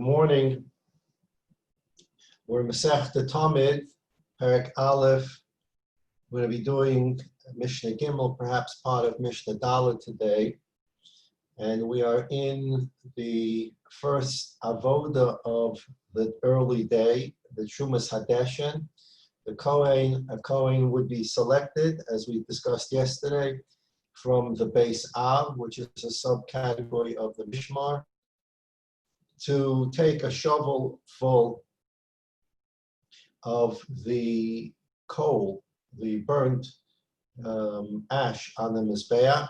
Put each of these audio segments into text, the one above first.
morning. We're Maseches Tamid, Perek Aleph. We're going to be doing Mishnah Gimel, perhaps part of Mishnah Dalet today. And we are in the first avoda of the early day, the Trumas Hadeshen. A Kohen would be selected, as we discussed yesterday, from the base Av, which is a subcategory of the Mishmar, to take a shovel full of the coal, the burnt ash on the Mizbeach,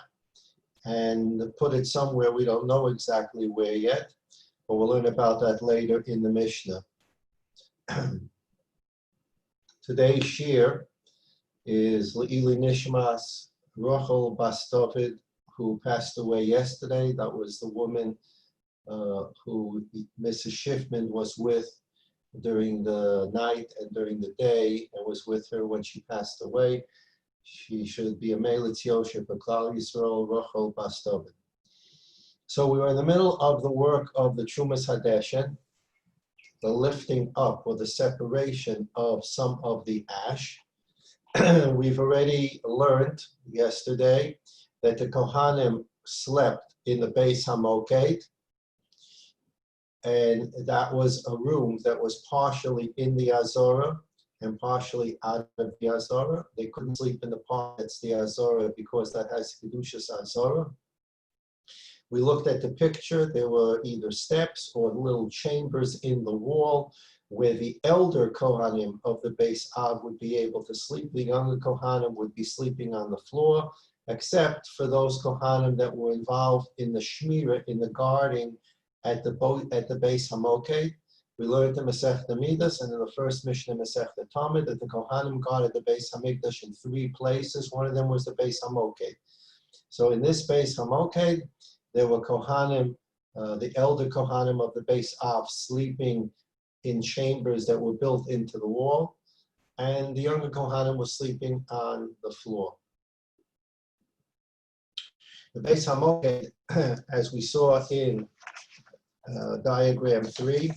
and put it somewhere. We don't know exactly where yet, but we'll learn about that later in the Mishnah. Today's shir is Le'ili Nishmas Rachel Bas David, who passed away yesterday. That was the woman who Mrs. Schiffman was with during the night and during the day, and was with her when she passed away. She should be a Melitz Yosheb, a Klal Yisrael, Rachel Bas David. So we were in the middle of the work of the Trumas Hadeshen, the lifting up or the separation of some of the ash. We've already learned yesterday that the Kohanim slept in the Beis HaMoked, and that was a room that was partially in the Azorah and partially out of the Azorah. They couldn't sleep in the part that's the Azorah because that has Kedushas Azorah. We looked at the picture. There were either steps or little chambers in the wall where the elder Kohanim of the Beis Av would be able to sleep. The younger Kohanim would be sleeping on the floor, except for those Kohanim that were involved in the Shmirah, in the guarding at the Beis HaMoked. We learned the Maseches Midas and in the first Mishnah Maseches Tamid that the Kohanim guarded the Beis HaMikdash in 3 places. One of them was the Beis HaMoked. So in this Beis HaMoked, there were Kohanim, the elder Kohanim of the Beis Av, sleeping in chambers that were built into the wall, and the younger Kohanim was sleeping on the floor. The Beis HaMoked, as we saw in diagram 3,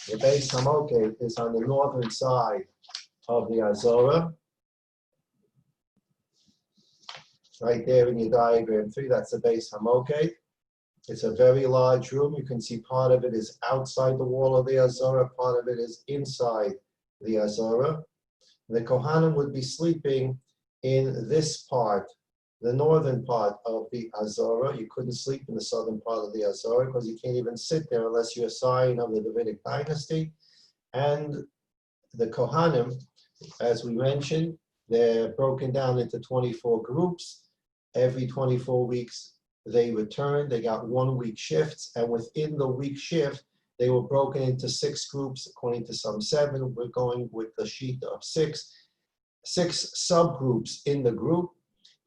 the Beis HaMoked is on the northern side of the Azorah. Right there in your diagram 3, that's the Beis HaMoked. It's a very large room. You can see part of it is outside the wall of the Azorah, part of it is inside the Azorah. The Kohanim would be sleeping in this part, the northern part of the Azorah. You couldn't sleep in the southern part of the Azorah because you can't even sit there unless you're a sign of the Davidic dynasty. And the Kohanim, as we mentioned, they're broken down into 24 groups. Every 24 weeks, they returned. They got 1-week shifts, and within the week shift, they were broken into 6 groups, according to some 7. We're going with the sheet of 6 subgroups in the group.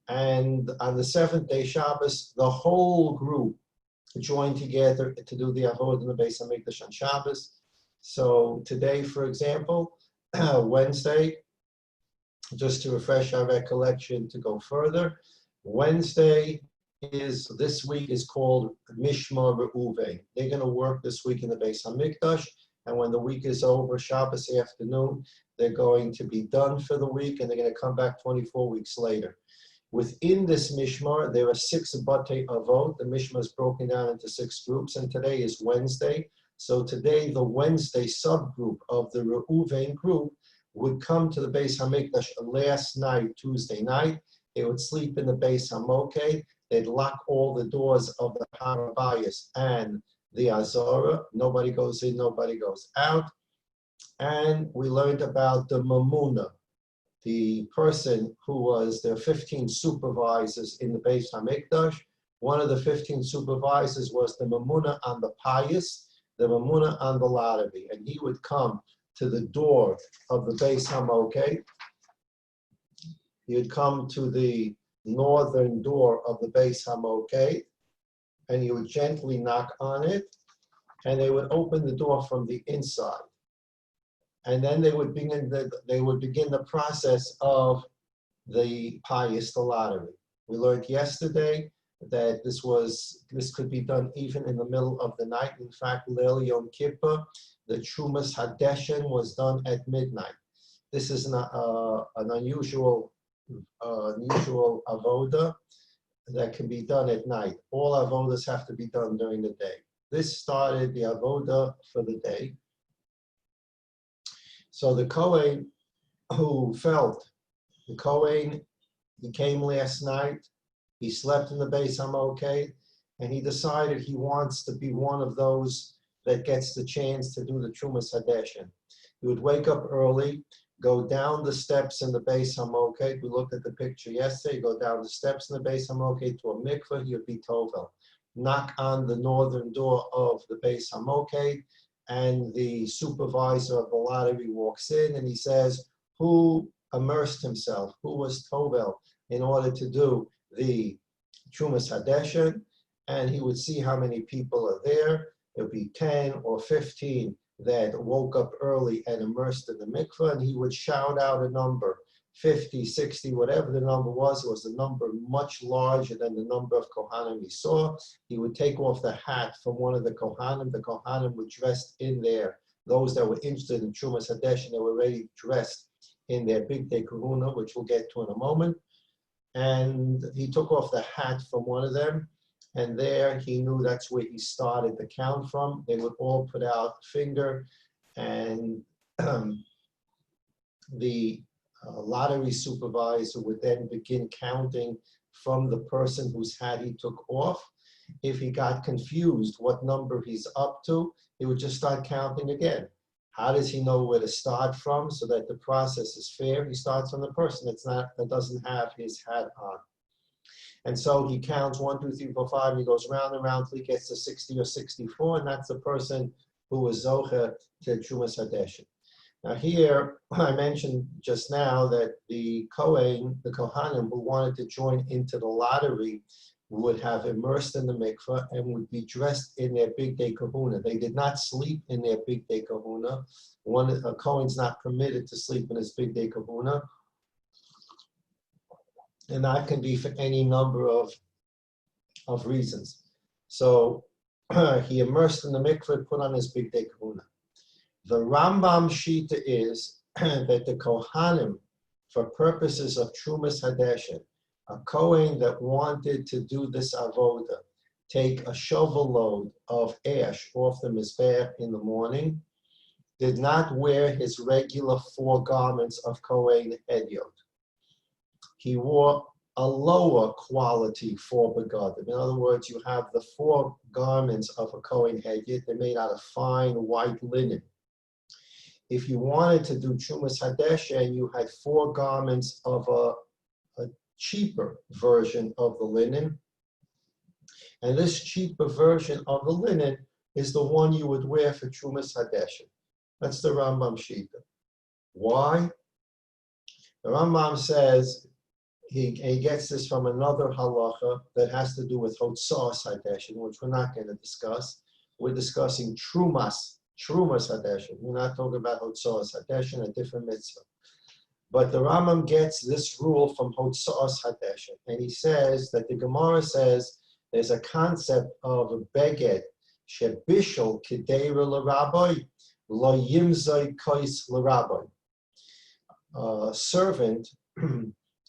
And on the 7th day Shabbos, the whole group joined together to do the Avodah in the Beis HaMikdash on Shabbos. So today, for example, Wednesday, just to refresh our recollection to go further, Wednesday this week is called Mishmar Reuven. They're going to work this week in the Beis HaMikdash, and when the week is over, Shabbos afternoon, they're going to be done for the week, and they're going to come back 24 weeks later. Within this Mishmar, there are 6 Batei Avot. The Mishmar is broken down into 6 groups, and today is Wednesday. So today, the Wednesday subgroup of the Reuven group would come to the Beis HaMikdash last night, Tuesday night. They would sleep in the Beis HaMoked. They'd lock all the doors of the Har Habayis and the Azorah. Nobody goes in, nobody goes out. And we learned about the Mamuna, the person who was the 15 supervisors in the Beis HaMikdash. One of the 15 supervisors was the Mamuna on the Payis, the Mamuna on the Ladavi. And he would come to the door of the Beis HaMoked. He would come to the northern door of the Beis HaMoked, and you would gently knock on it, and they would open the door from the inside. And then they would begin the process of the Payis, the lottery. We learned yesterday that this could be done even in the middle of the night. In fact, Leil Yom Kippur, the Trumas Hadeshin was done at midnight. This is an unusual avoda that can be done at night. All avodas have to be done during the day. This started the avoda for the day. So the Kohen who felt, the Kohen, he came last night, he slept in the Beis Hamoked, and he decided he wants to be one of those that gets the chance to do the Trumas Hadeshin. He would wake up early, go down the steps in the Beis Hamoked. We looked at the picture yesterday. Go down the steps in the Beis Hamoked to a mikveh. He would be tovel. Knock on the northern door of the Beis Hamoked, and the supervisor of the lottery walks in and he says, who immersed himself, who was tovel in order to do the Trumas Hadeshin? And he would see how many people are there. It would be 10 or 15 that woke up early and immersed in the mikveh, and he would shout out a number, 50, 60, whatever the number was. It was a number much larger than the number of Kohanim he saw. He would take off the hat from one of the Kohanim. The Kohanim were dressed in there. Those that were interested in Trumas Hadeshin, they were already dressed in their big day kahuna, which we'll get to in a moment. And he took off the hat from one of them, and there he knew that's where he started the count from. They would all put out a finger, and the lottery supervisor would then begin counting from the person whose hat he took off. If he got confused what number he's up to, he would just start counting again. How does he know where to start from so that the process is fair? He starts from the person that doesn't have his hat on. And so he counts 1, 2, 3, 4, 5, and he goes round and round till he gets to 60 or 64, and that's the person who was Zocher to Trumas Hadeshin. Now here, I mentioned just now that the Kohen, the Kohanim who wanted to join into the lottery would have immersed in the mikveh and would be dressed in their big day kahuna. They did not sleep in their big day kahuna. A Kohen's not permitted to sleep in his big day kahuna. And that can be for any number of reasons. So he immersed in the mikveh, put on his big day kahuna. The Rambam Shita is that the Kohanim, for purposes of Trumas Hadeshin, a Kohen that wanted to do this avoda, take a shovel load of ash off the mizbeach in the morning, did not wear his regular 4 garments of Kohen Hedyot. He wore a lower quality 4 begadim. In other words, you have the 4 garments of a Kohen Hedyot. They're made out of fine white linen. If you wanted to do Trumas Hadeshin, you had 4 garments of a cheaper version of the linen. And this cheaper version of the linen is the one you would wear for Trumas Hadeshin. That's the Rambam Shita. Why? The Rambam says he gets this from another halacha that has to do with Hotzos Hadeshin, which we're not going to discuss. We're discussing Trumas Hadeshin. We're not talking about Hotzos Hadeshin, a different mitzvah. But the Rambam gets this rule from Hotzos Hadeshin, and he says that the Gemara says there's a concept of a beged shebishel kedeira l'rabbi lo yimzai kais l'rabbi. A servant,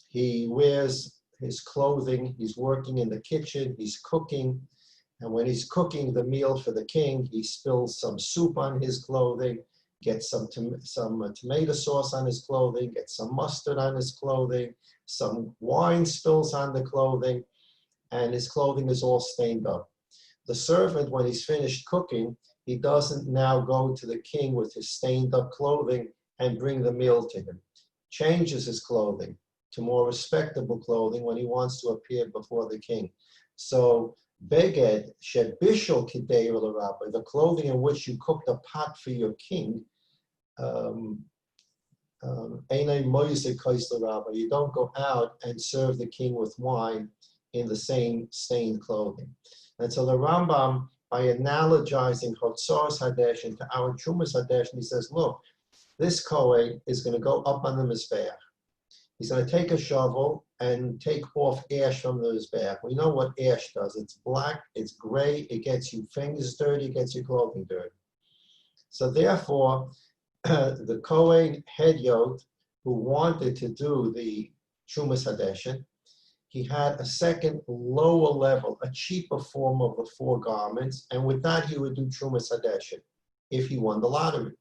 he wears his clothing, he's working in the kitchen, he's cooking, and when he's cooking the meal for the king, he spills some soup on his clothing, gets some tomato sauce on his clothing, gets some mustard on his clothing, some wine spills on the clothing, and his clothing is all stained up. The servant, when he's finished cooking, he doesn't now go to the king with his stained up clothing and bring the meal to him. Changes his clothing to more respectable clothing when he wants to appear before the king. So, beged shebishel kidei l'rabbi, the clothing in which you cooked a pot for your king, you don't go out and serve the king with wine in the same stained clothing. And so the Rambam, by analogizing Hotzos Hadeshin to our Trumas Hadeshin, he says, look, this Kohen is going to go up on the Mizbeach. He's going to take a shovel and take off ash from the Mizbeach. We know what ash does. It's black, it's gray, it gets your fingers dirty, it gets your clothing dirty. So therefore, the Kohen Hedyot, who wanted to do the Trumas Hadeshin, he had a second lower level, a cheaper form of the 4 garments, and with that he would do Trumas Hadeshin if he won the lottery.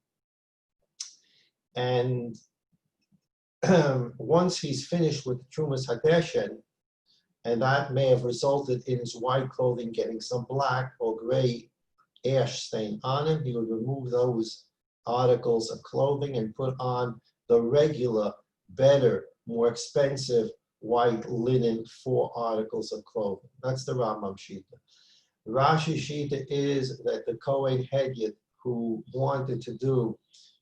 And once he's finished with Trumas Hadeshin, and that may have resulted in his white clothing getting some black or gray ash stain on him, he would remove those articles of clothing and put on the regular, better, more expensive white linen 4 articles of clothing. That's the Rambam Shita. Rashi Shita is that the Kohen Hedyot who wanted to do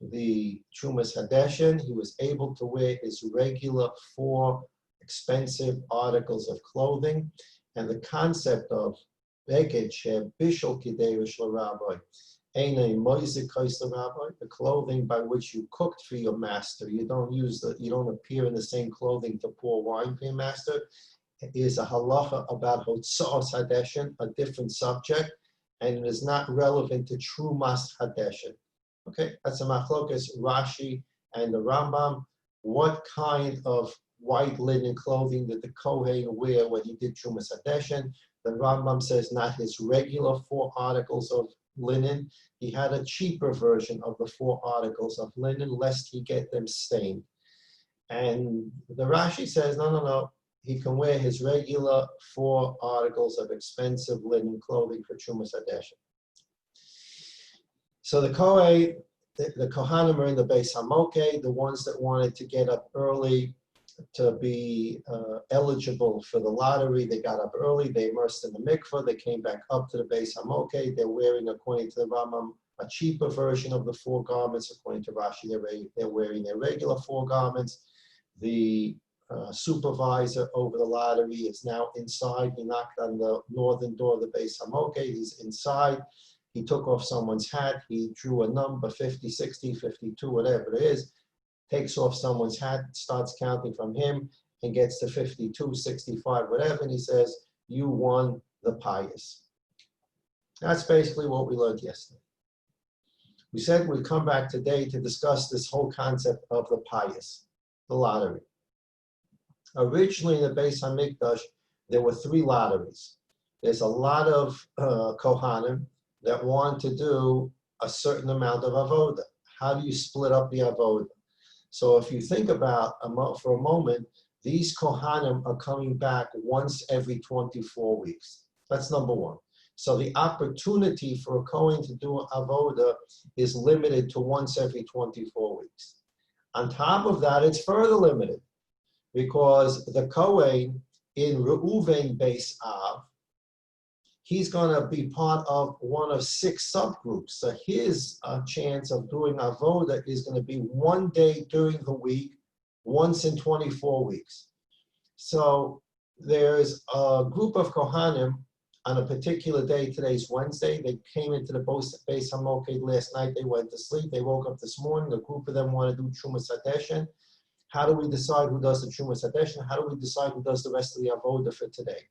the Trumas Hadeshin, he was able to wear his regular 4 expensive articles of clothing, and the concept of Beged Bishul Kideish LaRabbi, the clothing by which you cooked for your master. You don't appear in the same clothing to pour wine for your master. It is a halacha about Hotzos Hadeshin, a different subject, and it is not relevant to Trumas Hadeshin. Okay, that's a machlokas Rashi and the Rambam. What kind of white linen clothing did the Kohen wear when he did Trumas Hadeshin? The Rambam says not his regular 4 articles of linen. He had a cheaper version of the 4 articles of linen, lest he get them stained. And the Rashi says, no. He can wear his regular 4 articles of expensive linen clothing for Trumas Hadeshin. So the Kohanim are in the Beis Hamokeh, the ones that wanted to get up early to be eligible for the lottery. They got up early, they immersed in the mikveh, they came back up to the Beis Hamokeh. They're wearing, according to the Rambam, a cheaper version of the 4 garments. According to Rashi, they're wearing their regular 4 garments. The supervisor over the lottery is now inside. He knocked on the northern door of the Beis Hamokeh. He's inside. He took off someone's hat. He drew a number, 50, 60, 52, whatever it is, takes off someone's hat, starts counting from him, and gets to 52, 65, whatever, and he says, you won the pious. That's basically what we learned yesterday. We said we'd come back today to discuss this whole concept of the pious, the lottery. Originally in the Beis HaMikdash, there were 3 lotteries. There's a lot of Kohanim that want to do a certain amount of avoda. How do you split up the avoda? So if you think about, for a moment, these Kohanim are coming back once every 24 weeks. That's number 1. So the opportunity for a Kohen to do avoda is limited to once every 24 weeks. On top of that, it's further limited, because the Kohen in Reuven Beis Av, he's going to be part of one of 6 subgroups. So his chance of doing avoda is going to be 1 day during the week, once in 24 weeks. So there's a group of Kohanim on a particular day. Today's Wednesday. They came into the Beis Hamokeh last night. They went to sleep. They woke up this morning. A group of them want to do Trumas Hadeshin. How do we decide who does the Trumas Hadeshin? How do we decide who does the rest of the avoda for today?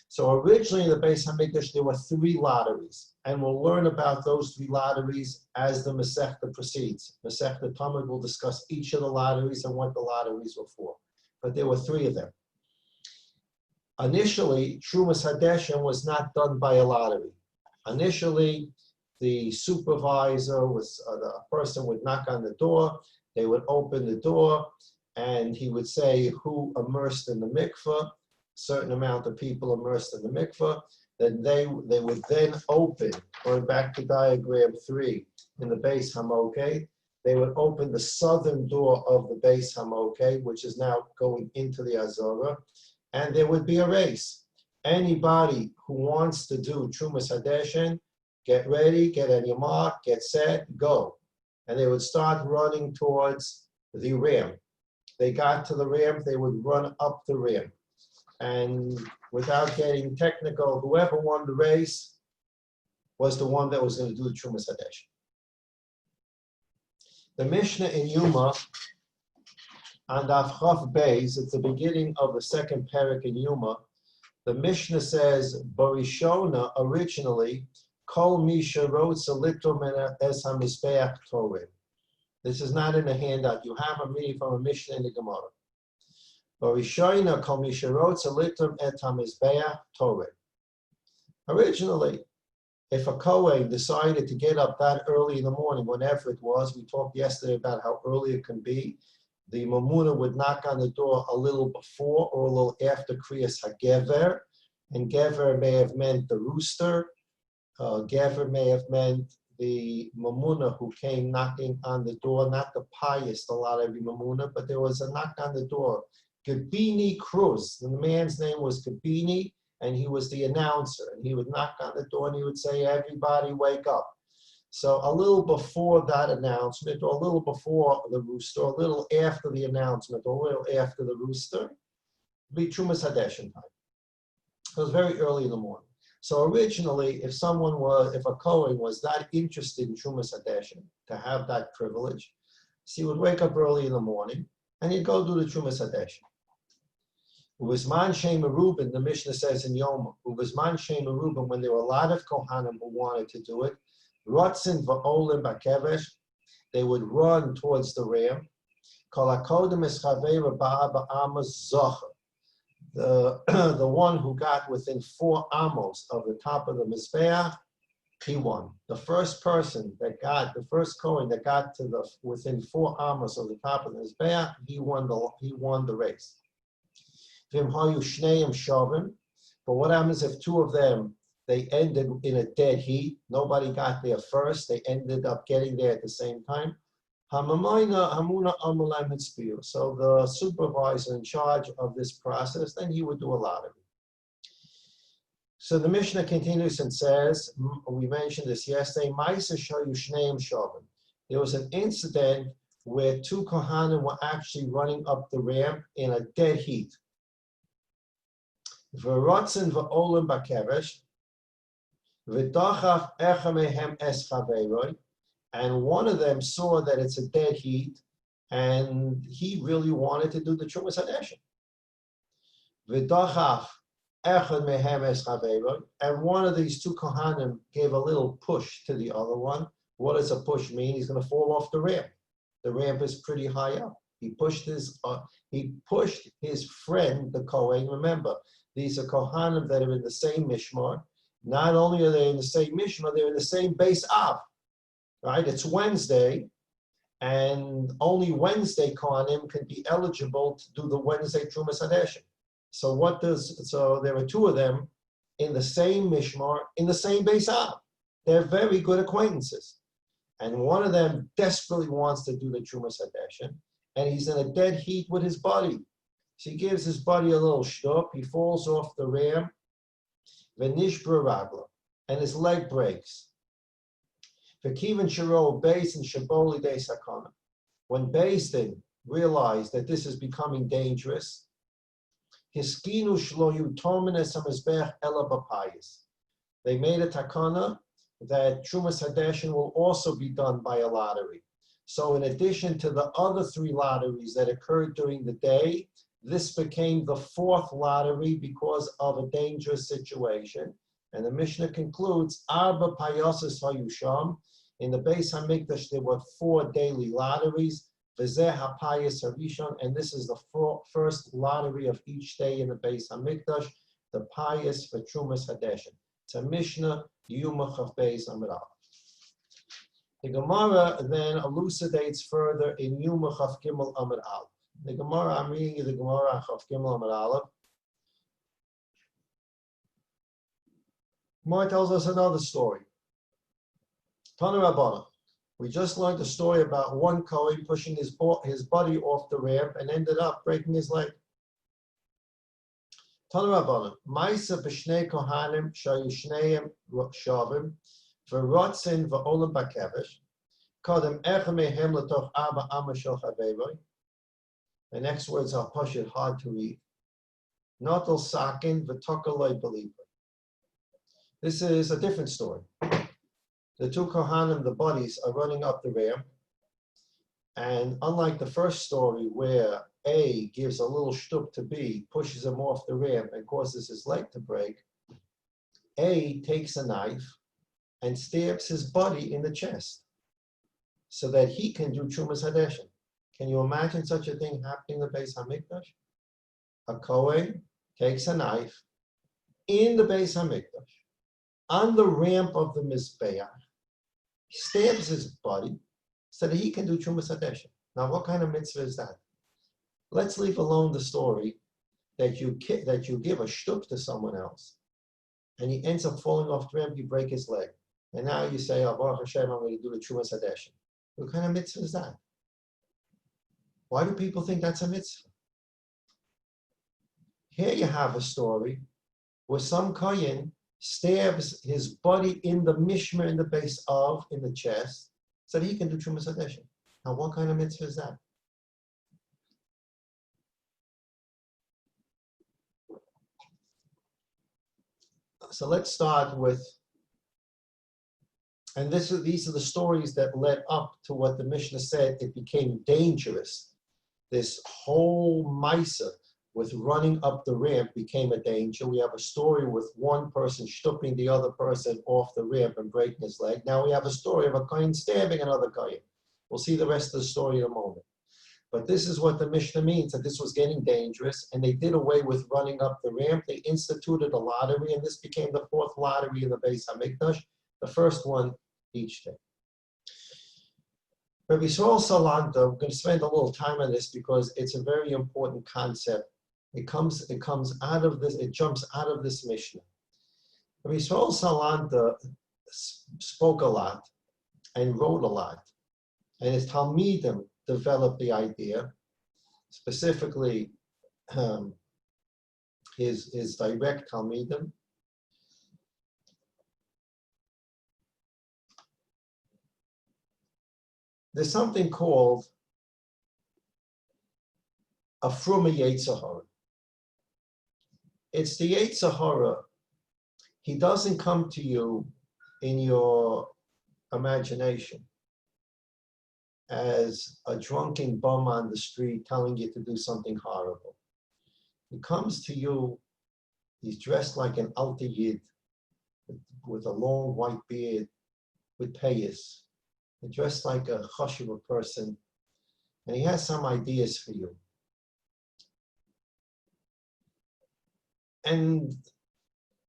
So originally in the Beis HaMikdash, there were 3 lotteries, and we'll learn about those 3 lotteries as the Masechta proceeds. Masechta Tamid will discuss each of the lotteries and what the lotteries were for. But there were 3 of them. Initially, Trumas Hadeshin was not done by a lottery. Initially, the supervisor was, the person would knock on the door, they would open the door, and he would say who immersed in the mikveh. Certain amount of people immersed in the mikveh, then they would then open, going back to diagram 3 in the Beis Hamokeh, they would open the southern door of the Beis Hamokeh, which is now going into the Azorah, and there would be a race. Anybody who wants to do Trumas Hadeshin, get ready, get on your mark, get set, go. And they would start running towards the rim. They got to the rim, they would run up the rim. And without getting technical, whoever won the race was the one that was going to do the Trumas Hadeshin. The Mishnah in Yuma On Daf Chav Beis, it's the beginning of the second parak in Yuma. The Mishnah says, Barishona, originally, Kol Misha wrote Salitrum es HaMizbeach Torah. This is not in the handout. You have a reading from a Mishnah in the Gemara. Barishona, Kol Misha wrote Salitrum et HaMizbeach Torah. Originally, if a Kohen decided to get up that early in the morning, whenever it was, we talked yesterday about how early it can be, the Mamuna would knock on the door a little before or a little after Kriyas HaGever, and Gever may have meant the rooster, Gever may have meant the Mamuna who came knocking on the door, not the pious, the lot every Mamuna, but there was a knock on the door. Gabini Cruz, the man's name was Gabini, and he was the announcer, and he would knock on the door and he would say, everybody wake up. So a little before that announcement, or a little before the rooster, or a little after the announcement, or a little after the rooster, would be Trumas Hadeshin time. It was very early in the morning. So originally, if a Kohen was that interested in Trumas Hadeshin, to have that privilege, so he would wake up early in the morning, and he'd go do the Trumas Hadeshin. Uvizman Shema Reuben, the Mishnah says in Yoma, Uvizman Shema Reuben, when there were a lot of Kohanim who wanted to do it, Rotzin va'olim bakevesh, they would run towards the ram. Kol hakodem es chaveira ba'a ba'amos zocher. The one who got within 4 amos of the top of the Mizbeach, he won. The first person that got, the first Kohen that got to within 4 amos of the top of the Mizbeach, he won the race. But what happens if 2 of them, they ended in a dead heat? Nobody got there first. They ended up getting there at the same time. So the supervisor in charge of this process, then he would do a lot of it. So the Mishnah continues and says, we mentioned this yesterday, there was an incident where 2 Kohanim were actually running up the ramp in a dead heat. V'rotzen v'olim bakevesh, v'dachaf echa mehem es chaveiroi, and one of them saw that it's a dead heat, and he really wanted to do the Trumas Hadeshin. V'dachaf echa mehem es chaveiroi, and one of these 2 Kohanim gave a little push to the other one. What does a push mean? He's going to fall off the ramp. The ramp is pretty high up. He pushed his friend, the Kohen. Remember, these are Kohanim that are in the same Mishmar. Not only are they in the same Mishmar, they're in the same base Av. Right? It's Wednesday, and only Wednesday Kohanim can be eligible to do the Wednesday Trumas Hadeshin. So there are 2 of them in the same Mishmar, in the same base Av. They're very good acquaintances. And one of them desperately wants to do the Trumas Hadeshin, and he's in a dead heat with his buddy. So he gives his buddy a little shtup. He falls off the ram, v'nishbra ragla, and his leg breaks. V'kivan shiro beis and shaboli de sakana. When Beis Din realized that this is becoming dangerous, hiskinu shlo yutomin es hamizbech ela b'payis. They made a takana that Trumas Hadeshin will also be done by a lottery. So in addition to the other 3 lotteries that occurred during the day, this became the 4th lottery because of a dangerous situation. And the Mishnah concludes, Arba Payosas Hayusham. In the Beis HaMikdash, there were 4 daily lotteries, V'zeh HaPayas HaRishon, and this is the first lottery of each day in the Beis HaMikdash, the Payas for Trumas Hadeshin. It's a Mishnah, Yuma Chav Beis Amid Aleph. The Gemara then elucidates further in Yuma Chav Gimel Amid Aleph. The Gemara, I'm reading you the Gemara Chav Gimel Amid Aleph. Gemara tells us another story. Tana Rabbana. We just learned a story about one Kohen pushing his buddy off the ramp and ended up breaking his leg. Tana Rabbana. Ma'isa b'shnei Kohanim shayu shneim shavim v'rotzin v'olam bakevesh kodem echa mehem l'toch 4 amos shel chaveiroi. The next words are pashut, hard to read. Notel sakin v'tokaloi believer. This is a different story. The 2 Kohanim, the buddies, are running up the ramp. And unlike the first story where A gives a little shtup to B, pushes him off the ramp and causes his leg to break, A takes a knife and stabs his buddy in the chest so that he can do Trumas Hadeshin. Can you imagine such a thing happening in the Beis Hamikdash? A Kohen takes a knife in the Beis Hamikdash, on the ramp of the Mizbeach, stabs his buddy so that he can do Trumas Hadeshin. Now, what kind of mitzvah is that? Let's leave alone the story that you give a shtuk to someone else, and he ends up falling off the ramp, you break his leg. And now you say, oh, Baruch Hashem, I'm going to do the Trumas Hadeshin. What kind of mitzvah is that? Why do people think that's a mitzvah? Here you have a story where some kohen stabs his buddy in the mishmer in the base of, in the chest, so that he can do Trumas Hadeshin. Now, what kind of mitzvah is that? So let's start with, and these are the stories that led up to what the Mishnah said. It became dangerous. This whole Maisa with running up the ramp became a danger. We have a story with one person stooping the other person off the ramp and breaking his leg. Now we have a story of a kohen stabbing another kohen. We'll see the rest of the story in a moment. But this is what the Mishnah means, that this was getting dangerous, and they did away with running up the ramp. They instituted a lottery, and this became the fourth lottery in the Beis Hamikdash, the first one each day. Rabbi Yisrael Salanta, we're going to spend a little time on this because it's a very important concept. It comes out of this, it jumps out of this Mishnah. Rabbi Yisrael Salanta spoke a lot and wrote a lot, and his Talmidim developed the idea, specifically his direct Talmidim. There's something called a fruma Yetzer Hara. It's the Yetzer Hara. He doesn't come to you in your imagination as a drunken bum on the street telling you to do something horrible. He comes to you, he's dressed like an Alter Yid, with a long white beard, with payas, dressed like a chashuva person, and he has some ideas for you. And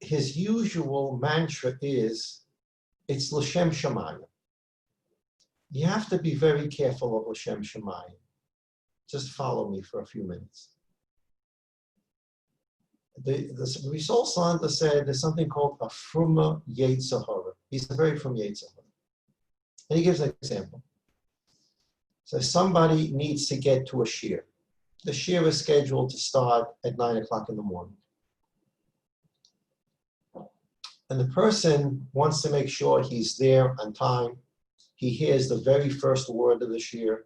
his usual mantra is, it's L'Shem Shamayim. You have to be very careful of L'Shem Shamayim. Just follow me for a few minutes. The Risol Santa said there's something called a fruma Yetzer Hara. He's a very fruma Yetzer Hara. And he gives an example. So somebody needs to get to a shir. The shir is scheduled to start at 9 o'clock in the morning. And the person wants to make sure he's there on time. He hears the very first word of the shir.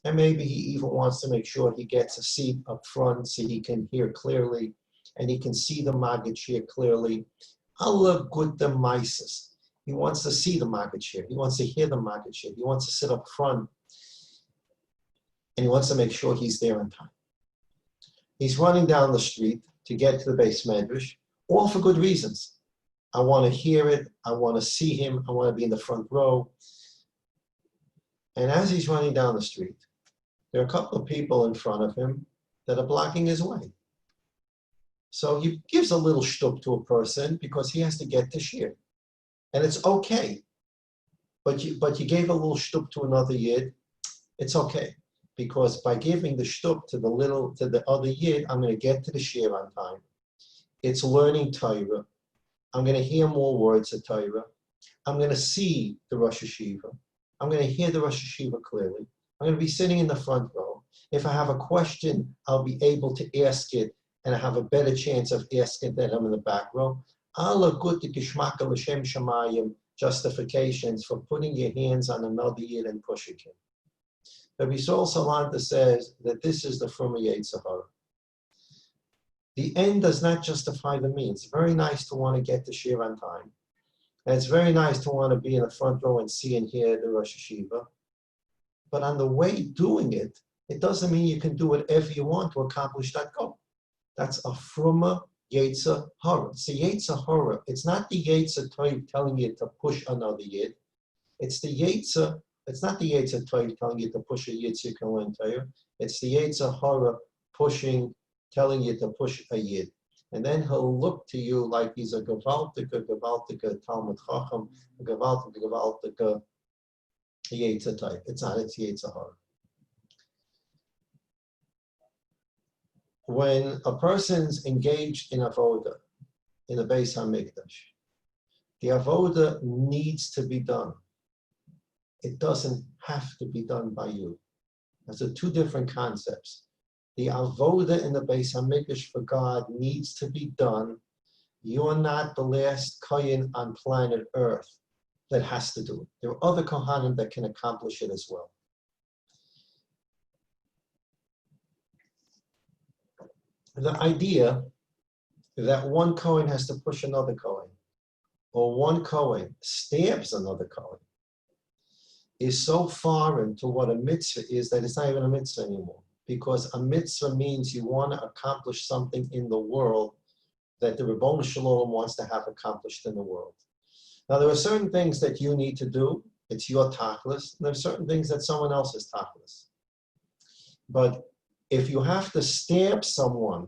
And maybe he even wants to make sure he gets a seat up front so he can hear clearly and he can see the Maggid shir clearly. Allah gute maises. He wants to see the Maggid shir. He wants to hear the Maggid shir. He wants to sit up front. And he wants to make sure he's there on time. He's running down the street to get to the Beis Medrash, all for good reasons. I want to hear it. I want to see him. I want to be in the front row. And as he's running down the street, there are a couple of people in front of him that are blocking his way. So he gives a little shtup to a person because he has to get to shir. And it's okay. But you gave a little shtup to another yid, it's okay. Because by giving the shtup to the other yid, I'm going to get to the shir on time. It's learning Torah. I'm going to hear more words of Torah. I'm going to see the Rosh Hashiva. I'm going to hear the Rosh Hashiva clearly. I'm going to be sitting in the front row. If I have a question, I'll be able to ask it, and I have a better chance of asking that I'm in the back row. Allah gute geschmacke l'shem shamayim justifications for putting your hands on another yid and pushing him. Rabbi Yisrael Salanta says that this is the fruma Yetzer Hara. The end does not justify the means. It's very nice to want to get to shir on time. And it's very nice to want to be in the front row and see and hear the Rosh Hashiva. But on the way doing it, it doesn't mean you can do whatever you want to accomplish that goal. That's a fruma yetzer hara. It's a yetzer hara. It's not the yetzer toiv telling you to push another yid. It's the yetzer. It's not the yetzer toiv telling you to push a yid so you can learn Torah. It's the yetzer hara telling you to push a yid. And then he'll look to you like he's a gewaltige Talmud Chacham, a gewaltige yetzer toiv. It's not. It's yetzer hara. When a person's engaged in avoda, in the Beis Hamikdash, the avoda needs to be done. It doesn't have to be done by you. Those are two different concepts. The avoda in the Beis Hamikdash for God needs to be done. You're not the last kohen on planet Earth that has to do it. There are other kohanim that can accomplish it as well. The idea that one Kohen has to push another Kohen, or one Kohen stabs another Kohen, is so foreign to what a mitzvah is that it's not even a mitzvah anymore. Because a mitzvah means you want to accomplish something in the world that the Ribono Shel Olam wants to have accomplished in the world. Now, there are certain things that you need to do. It's your tachlis. And there are certain things that someone else is tachlis. But if you have to stamp someone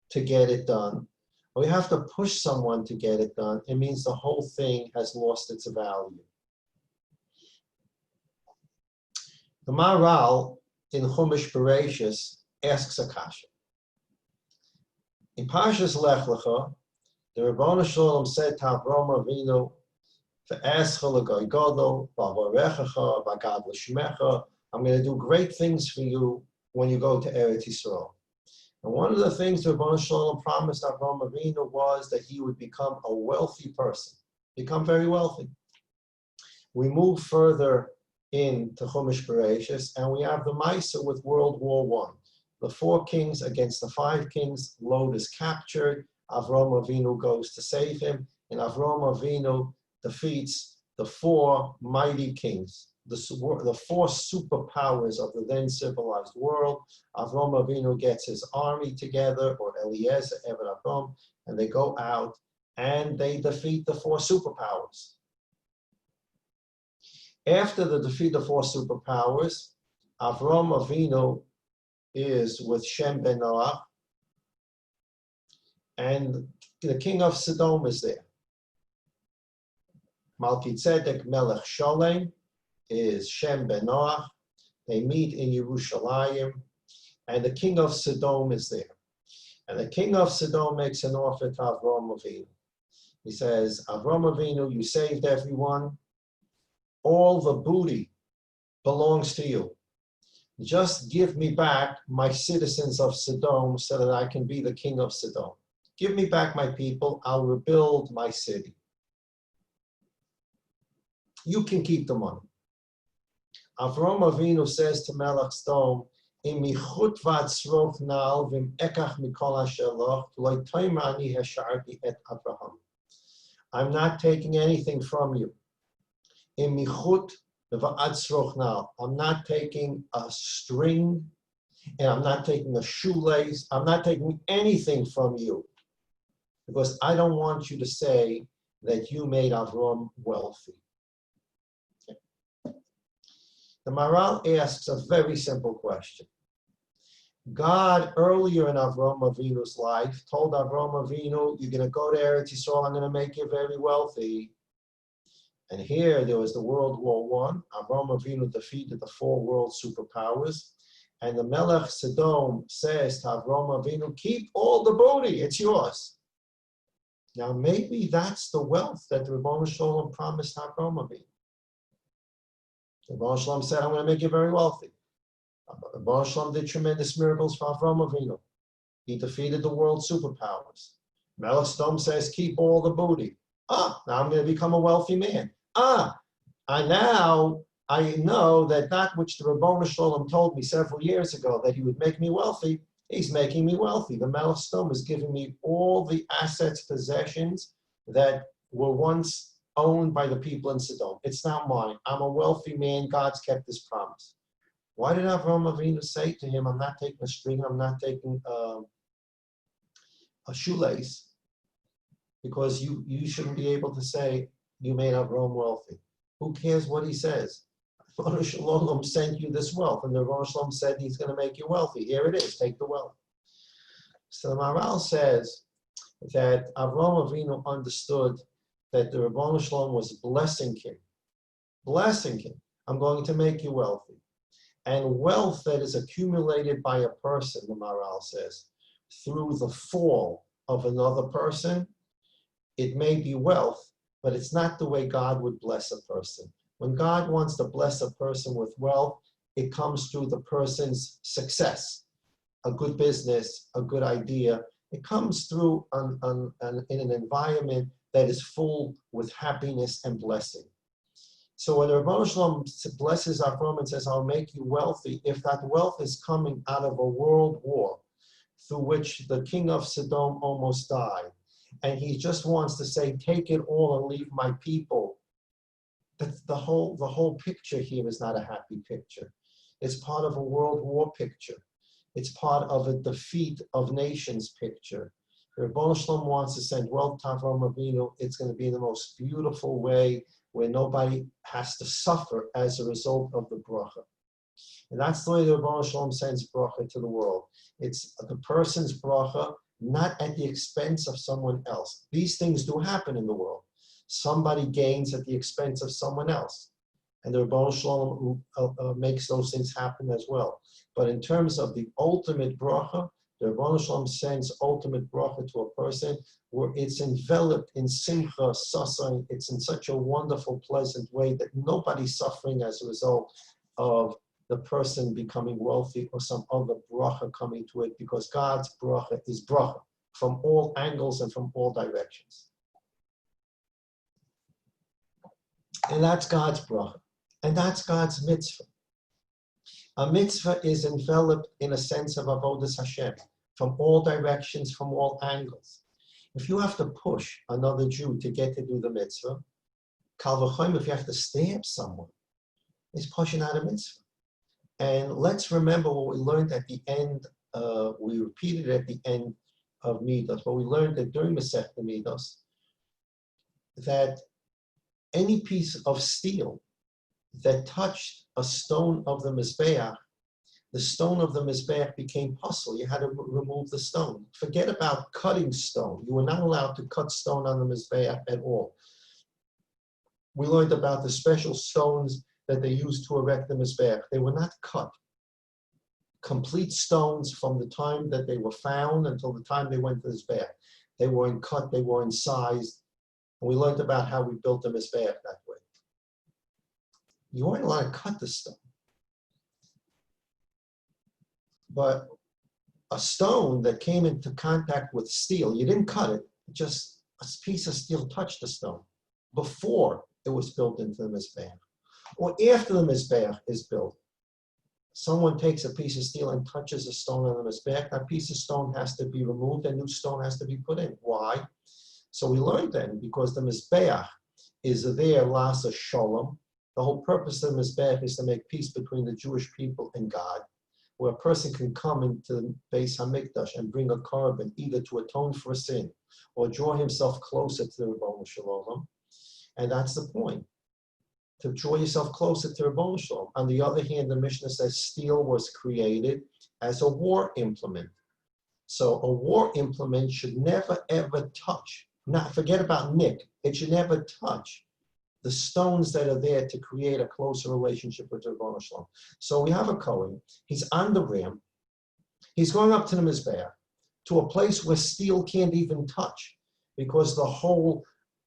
to get it done, or you have to push someone to get it done, it means the whole thing has lost its value. The Maharal in Chumash Bereshis asks a kasha. In Parshas Lech Lecha, the Ribono Shel Olam said to Avraham Avinu, "Ve'escha l'goy gadol, v'avarechecha, v'agad l'shmecha." I'm going to do great things for you when you go to Eretz Yisrael. And one of the things the Ribono Shel Olam promised Avraham Avinu was that he would become a wealthy person, become very wealthy. We move further into Chumash Bereshis, and we have the Maisa with World War I. The 4 kings against the 5 kings. Lod is captured. Avraham Avinu goes to save him, and Avraham Avinu defeats the 4 mighty kings, the 4 superpowers of the then civilized world. Avraham Avinu gets his army together, or Eliezer, Eved Avram, and they go out and they defeat the 4 superpowers. After the defeat of 4 superpowers, Avraham Avinu is with Shem ben Noach, and the king of Sodom is there. Melchizedek Melech Sholem is Shem ben Noach. They meet in Yerushalayim, and the king of Sodom is there. And the king of Sodom makes an offer to Avraham Avinu. He says, Avraham Avinu, you saved everyone. All the booty belongs to you. Just give me back my citizens of Sodom so that I can be the king of Sodom. Give me back my people. I'll rebuild my city. You can keep the money. Avraham Avinu says to Melech Sodom, "Imichut v'atzrof nal v'imekach mikol asher loch lo toimer ani hasharti et Avraham." I'm not taking anything from you. Imichut v'atzrof nal. I'm not taking a string, and I'm not taking a shoelace. I'm not taking anything from you, because I don't want you to say that you made Avraham wealthy. The Maharal asks a very simple question. God, earlier in Avraham Avinu's life, told Avraham Avinu, you're going to go to Eretz Yisrael, I'm going to make you very wealthy. And here there was the World War I. Avraham Avinu defeated the 4 world superpowers. And the Melech Sodom says to Avraham Avinu, keep all the booty, it's yours. Now maybe that's the wealth that the Ribono Shel Olam promised Avraham Avinu. The Ribono Shel Olam said, I'm going to make you very wealthy. The Ribono Shel Olam did tremendous miracles for Avraham Avinu. He defeated the world superpowers. Melech Sodom says, keep all the booty. Now I'm going to become a wealthy man. I know that that which the Ribono Shel Olam told me several years ago, that he would make me wealthy, he's making me wealthy. The Melech Sodom is giving me all the assets, possessions that were once owned by the people in Sodom. It's not mine. I'm a wealthy man. God's kept his promise. Why did Avraham Avinu say to him, I'm not taking a string, I'm not taking a shoelace? Because you shouldn't be able to say you made Avraham wealthy. Who cares what he says? Baruch Shalom sent you this wealth, and the Baruch Shalom said he's going to make you wealthy. Here it is, take the wealth. So the Maharal says that Avraham Avinu understood that the Baruch Shalom was blessing him. Blessing him. I'm going to make you wealthy. And wealth that is accumulated by a person, the Maharal says, through the fall of another person, it may be wealth, but it's not the way God would bless a person. When God wants to bless a person with wealth, it comes through the person's success, a good business, a good idea. It comes through in an environment that is full with happiness and blessing. So when the Rebbeinu Shalom blesses Avraham and says, I'll make you wealthy, if that wealth is coming out of a world war through which the king of Sodom almost died, and he just wants to say, take it all and leave my people, that's the whole picture here is not a happy picture. It's part of a world war picture. It's part of a defeat of nations picture. The Rebbeinu Shalom wants to send wealth to Avraham Avinu. It's going to be in the most beautiful way where nobody has to suffer as a result of the bracha. And that's the way the Rebbeinu Shalom sends bracha to the world. It's the person's bracha, not at the expense of someone else. These things do happen in the world. Somebody gains at the expense of someone else. And the Rebbeinu Shalom makes those things happen as well. But in terms of the ultimate bracha, the Rebbeinu Shalom sends ultimate bracha to a person where it's enveloped in simcha, sasa. It's in such a wonderful, pleasant way that nobody's suffering as a result of the person becoming wealthy or some other bracha coming to it, because God's bracha is bracha from all angles and from all directions. And that's God's bracha. And that's God's mitzvah. A mitzvah is enveloped in a sense of avodas Hashem from all directions, from all angles. If you have to push another Jew to get to do the mitzvah, kal v'chomer, if you have to stab someone, it's pushing out a mitzvah. And let's remember what we learned at the end, we repeated at the end of Midos, but we learned that during Maseches Midos, that any piece of steel that touched a stone of the Mizbeach, the stone of the Mizbeach became puzzle. You had to remove the stone. Forget about cutting stone. You were not allowed to cut stone on the Mizbeach at all. We learned about the special stones that they used to erect the Mizbeach. They were not cut. Complete stones from the time that they were found until the time they went to the Mizbeach. They weren't cut, they weren't sized. And we learned about how we built the Mizbeach that way. You weren't allowed to cut the stone. But a stone that came into contact with steel, you didn't cut it, just a piece of steel touched the stone before it was built into the Mizbeach. Or after the Mizbeach is built, someone takes a piece of steel and touches a stone on the Mizbeach, that piece of stone has to be removed, a new stone has to be put in. Why? So we learned then, because the Mizbeach is there, Lasa Shalom. The whole purpose of the Mizbeach is to make peace between the Jewish people and God, where a person can come into the Beis HaMikdash and bring a korban, either to atone for a sin or draw himself closer to the Rebbeinu Shalom. And that's the point, to draw yourself closer to Rebbeinu Shalom. On the other hand, the Mishnah says steel was created as a war implement. So a war implement should never, ever touch, not forget about nick, it should never touch the stones that are there to create a closer relationship with the Rebbeinu Shalom. So we have a Kohen, he's on the ram, he's going up to the Mizbeach, to a place where steel can't even touch, because the whole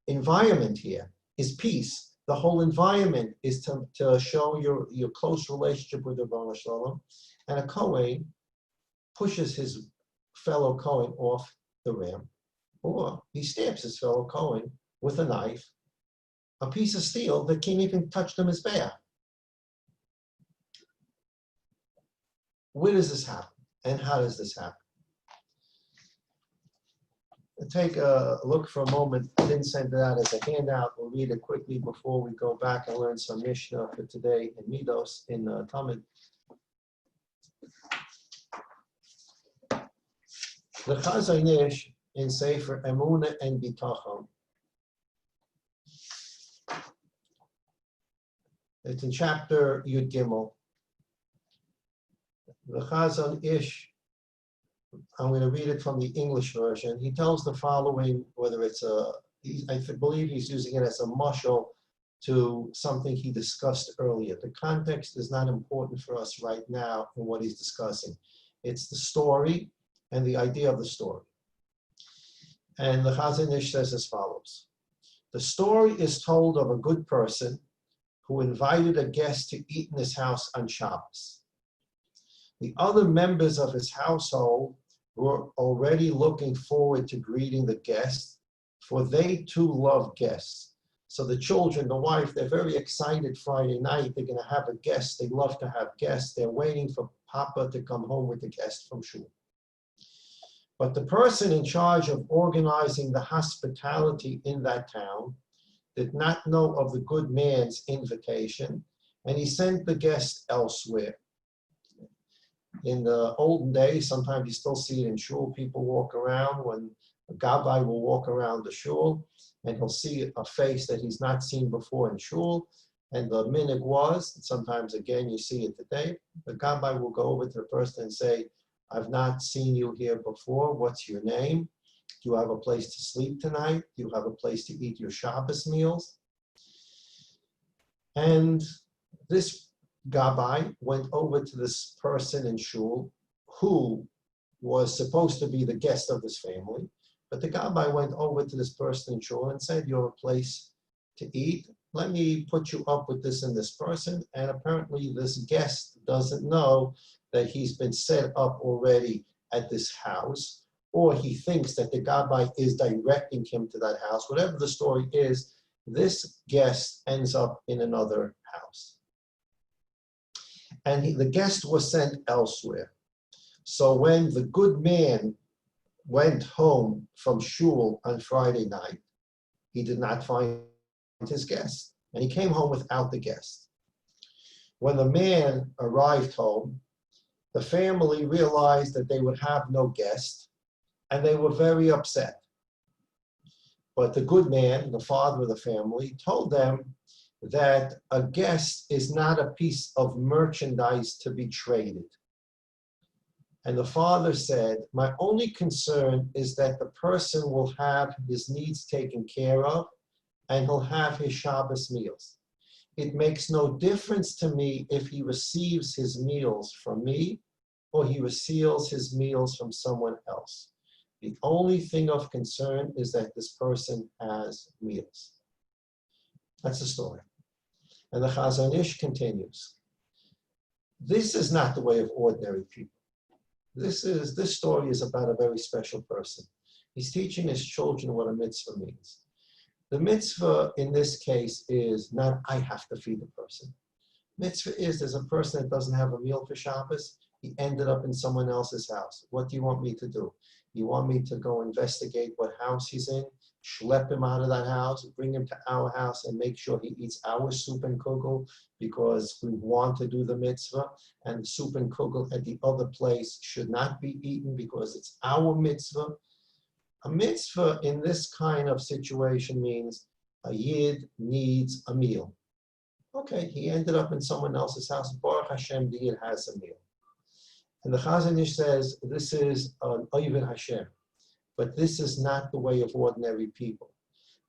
environment here is peace. The whole environment is to show your close relationship with the Rebbeinu Shalom. And a Kohen pushes his fellow Kohen off the ram, or he stabs his fellow Kohen with a knife, a piece of steel that can't even touch the Mizbeach. Where does this happen? And how does this happen? Take a look for a moment. I didn't send it out as a handout. We'll read it quickly before we go back and learn some Mishnah for today in Midos, in Tamid. The Chazon Ish in Sefer Emunah and Bitachon, it's in chapter Yud Gimel. The Chazon Ish, I'm going to read it from the English version. He tells the following, whether it's I believe he's using it as a mashal to something he discussed earlier. The context is not important for us right now in what he's discussing. It's the story and the idea of the story. And the Chazon Ish says as follows. The story is told of a good person who invited a guest to eat in his house on Shabbos. The other members of his household were already looking forward to greeting the guest, for they too love guests. So the children, the wife, they're very excited Friday night. They're going to have a guest. They love to have guests. They're waiting for Papa to come home with the guest from shul. But the person in charge of organizing the hospitality in that town did not know of the good man's invitation, and he sent the guest elsewhere. In the olden days, sometimes you still see it in shul, people walk around when a gabbai will walk around the shul, and he'll see a face that he's not seen before in shul, and the minhag was, and sometimes again you see it today, the gabbai will go over to the person and say, I've not seen you here before. What's your name? Do you have a place to sleep tonight? Do you have a place to eat your Shabbos meals? And this gabbai went over to this person in shul who was supposed to be the guest of this family. But the gabbai went over to this person in shul and said, you have a place to eat. Let me put you up with this and this person. And apparently this guest doesn't know that he's been set up already at this house, or he thinks that the gabbai is directing him to that house. Whatever the story is, this guest ends up in another house. And the guest was sent elsewhere. So when the good man went home from shul on Friday night, he did not find his guest, and he came home without the guest. When the man arrived home, the family realized that they would have no guest, and they were very upset. But the good man, the father of the family, told them that a guest is not a piece of merchandise to be traded. And the father said, my only concern is that the person will have his needs taken care of, and he'll have his Shabbos meals. It makes no difference to me if he receives his meals from me or he receives his meals from someone else. The only thing of concern is that this person has meals. That's the story. And the Chazon Ish continues. This is not the way of ordinary people. This story is about a very special person. He's teaching his children what a mitzvah means. The mitzvah in this case is not I have to feed the person. Mitzvah is there's a person that doesn't have a meal for Shabbos. He ended up in someone else's house. What do you want me to do? You want me to go investigate what house he's in, schlep him out of that house, bring him to our house and make sure he eats our soup and kugel because we want to do the mitzvah, and the soup and kugel at the other place should not be eaten because it's our mitzvah. A mitzvah in this kind of situation means a yid needs a meal. Okay, he ended up in someone else's house. Baruch Hashem, the yid has a meal. And the Chazon Ish says this is an Oyven Hashem, but this is not the way of ordinary people.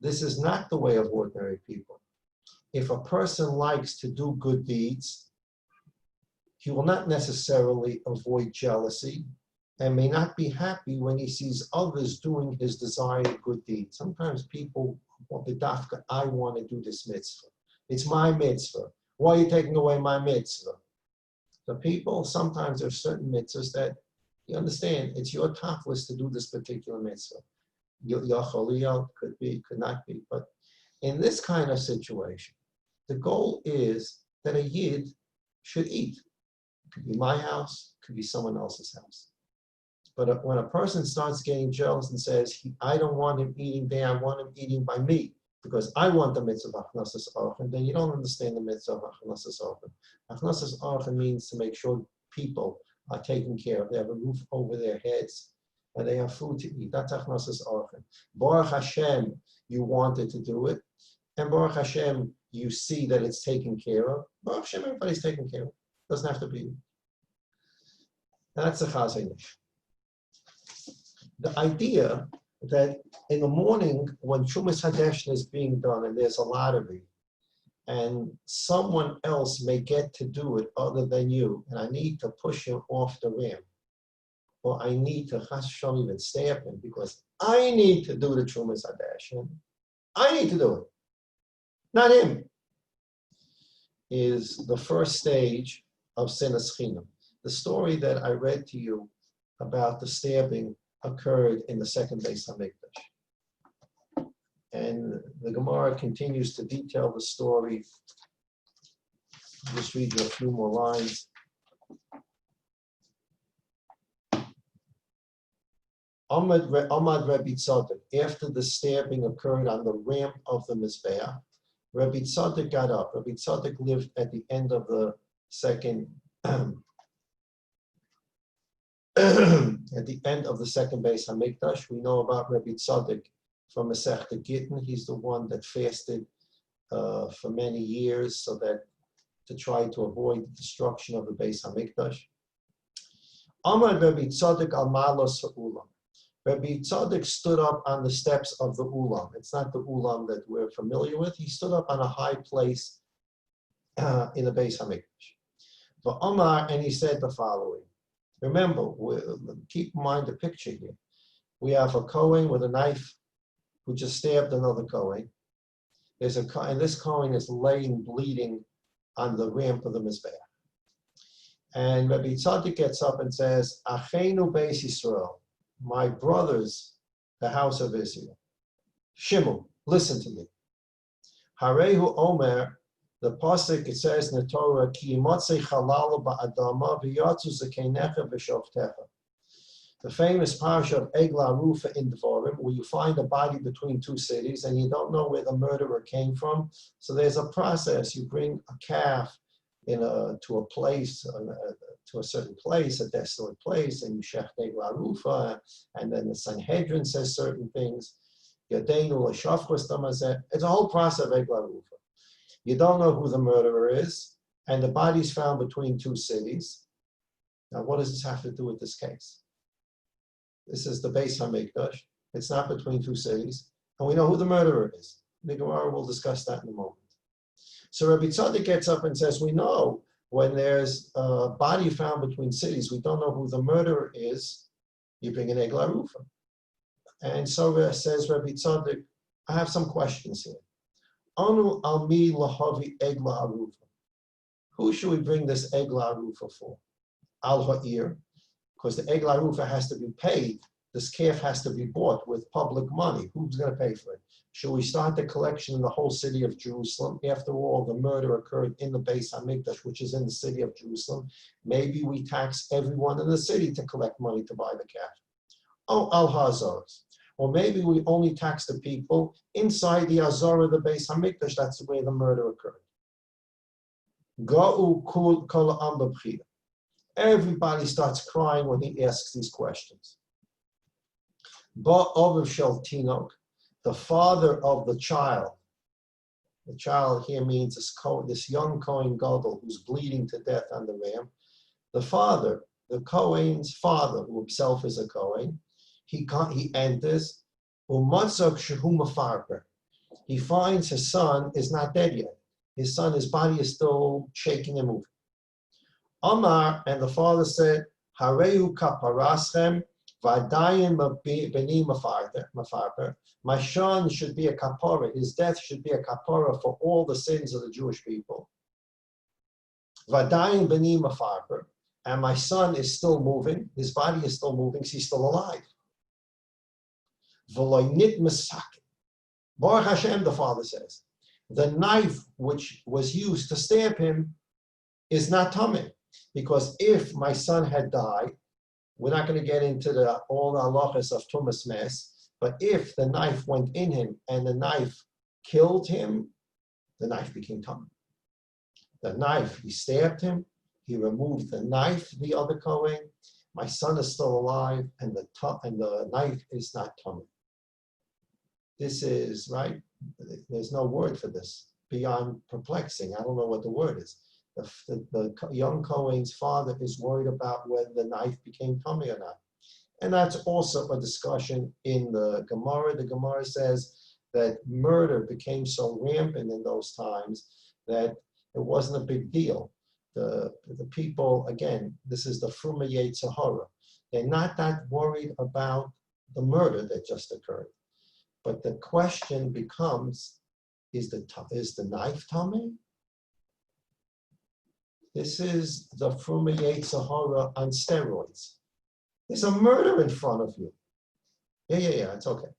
This is not the way of ordinary people. If a person likes to do good deeds, he will not necessarily avoid jealousy and may not be happy when he sees others doing his desired good deeds. Sometimes people want the dafka, I want to do this mitzvah. It's my mitzvah. Why are you taking away my mitzvah? The people, sometimes there are certain mitzvahs that you understand, it's your tachlis to do this particular mitzvah. Yachaliyah could be, could not be. But in this kind of situation, the goal is that a yid should eat. It could be my house, it could be someone else's house. But when a person starts getting jealous and says, I don't want him eating there, I want him eating by me, because I want the mitzvah of Achnasas Orchen, then you don't understand the mitzvah of Achnasas Orchen. Achnasas Orchen means to make sure people are taken care of. They have a roof over their heads, and they have food to eat. That's Achnosas Orchan. Baruch Hashem, you wanted to do it, and Baruch Hashem, you see that it's taken care of. Baruch Hashem, everybody's taken care of. Doesn't have to be. That's the Chazon Ish. The idea that in the morning when Trumas Hadeshin is being done and there's a lottery, and someone else may get to do it other than you, and I need to push him off the ramp, or I need to chas v'shalom even stab him because I need to do the Trumas Hadeshin. I need to do it, not him, is the first stage of Sinas Chinam. The story that I read to you about the stabbing occurred in the second Beis Hamikdash. And the Gemara continues to detail the story. I'll just read you a few more lines. Amad Rabbi Tzadok, after the stabbing occurred on the ramp of the Mizbeach, Rabbi Tzadok got up. Rabbi Tzadok lived at the end of the second at the end of the second Beis Hamikdash. We know about Rabbi Tzadok from Masechta Gittin. He's the one that fasted for many years so that to try to avoid the destruction of the Beis Hamikdash. Amar Rabbi Tzadok al Malos Ha'ulam. Rabbi Tzadok stood up on the steps of the Ulam. It's not the Ulam that we're familiar with. He stood up on a high place in the Beis Hamikdash. But Amar, and he said the following. Remember, keep in mind the picture here. We have a Kohen with a knife who just stabbed another Kohen. And this Kohen is laying bleeding on the ramp of the Mizbeach. And Rabbi Tzadok gets up and says, Achenu Beis Yisrael, my brothers, the house of Israel. Shimu, listen to me. Harehu Omer, the pasuk, it says in the Torah, Ki motzei chalal ba'adama v'yatzu zakeinecha v'shovtecha. The famous parsha of Egla Rufa in Devarim, where you find a body between two cities and you don't know where the murderer came from. So there's a process. You bring a calf to a place, to a certain place, a desolate place, and you shech Egla Rufa, and then the Sanhedrin says certain things. Yadeinu l'shafchos damazeh. It's a whole process of Egla Rufa. You don't know who the murderer is, and the body's found between two cities. Now, what does this have to do with this case? This is the Beis Hamikdash. It's not between two cities, and we know who the murderer is. The Gemara will discuss that in a moment. So Rabbi Tzadok gets up and says, we know when there's a body found between cities, we don't know who the murderer is, you bring an Egla Rufa. And so says Rabbi Tzadok, I have some questions here. Anu almi lahavi egla arufa. Who should we bring this egla arufa for? Al ha'ir, because the egla arufa has to be paid. This calf has to be bought with public money. Who's going to pay for it? Should we start the collection in the whole city of Jerusalem? After all, the murder occurred in the Beis Hamikdash, which is in the city of Jerusalem. Maybe we tax everyone in the city to collect money to buy the calf. Oh, al ha'azaros. Or maybe we only tax the people inside the Azor of the Beis Hamikdash. That's where the murder occurred. Ga'u kol ha'am b'bchira. Everybody starts crying when he asks these questions. Ba'oviv shel tinok, the father of the child. The child here means this young Kohen Gadol who's bleeding to death on the ramp. The father, the Kohen's father, who himself is a Kohen, he enters, he finds his son is not dead yet. His body is still shaking and moving. Amar, and the father said, Hareu kaparaschem, v'adayin b'ni mafarper. My son should be a kapara. His death should be a kapara for all the sins of the Jewish people. V'adayin b'ni mafarper. And my son is still moving. His body is still moving, so he's still alive. Baruch Hashem, the father says, the knife which was used to stab him is not Tamid, because if my son had died, we're not going to get into all the halachas of Tumas Mes, but if the knife went in him and the knife killed him, the knife became Tamid. The knife, he stabbed him, He removed the knife, the other Kohen. My son is still alive, and the knife is not Tamid. This is, right? There's no word for this beyond perplexing. I don't know what the word is. The young Kohen's father is worried about whether the knife became tummy or not. And that's also a discussion in the Gemara. The Gemara says that murder became so rampant in those times that it wasn't a big deal. The people, again, this is the Fruma Yetzer Hara. They're not that worried about the murder that just occurred. But the question becomes, is the knife tummy? This is the Fruma Yetzer Hara on steroids. There's a murder in front of you. Yeah, it's okay.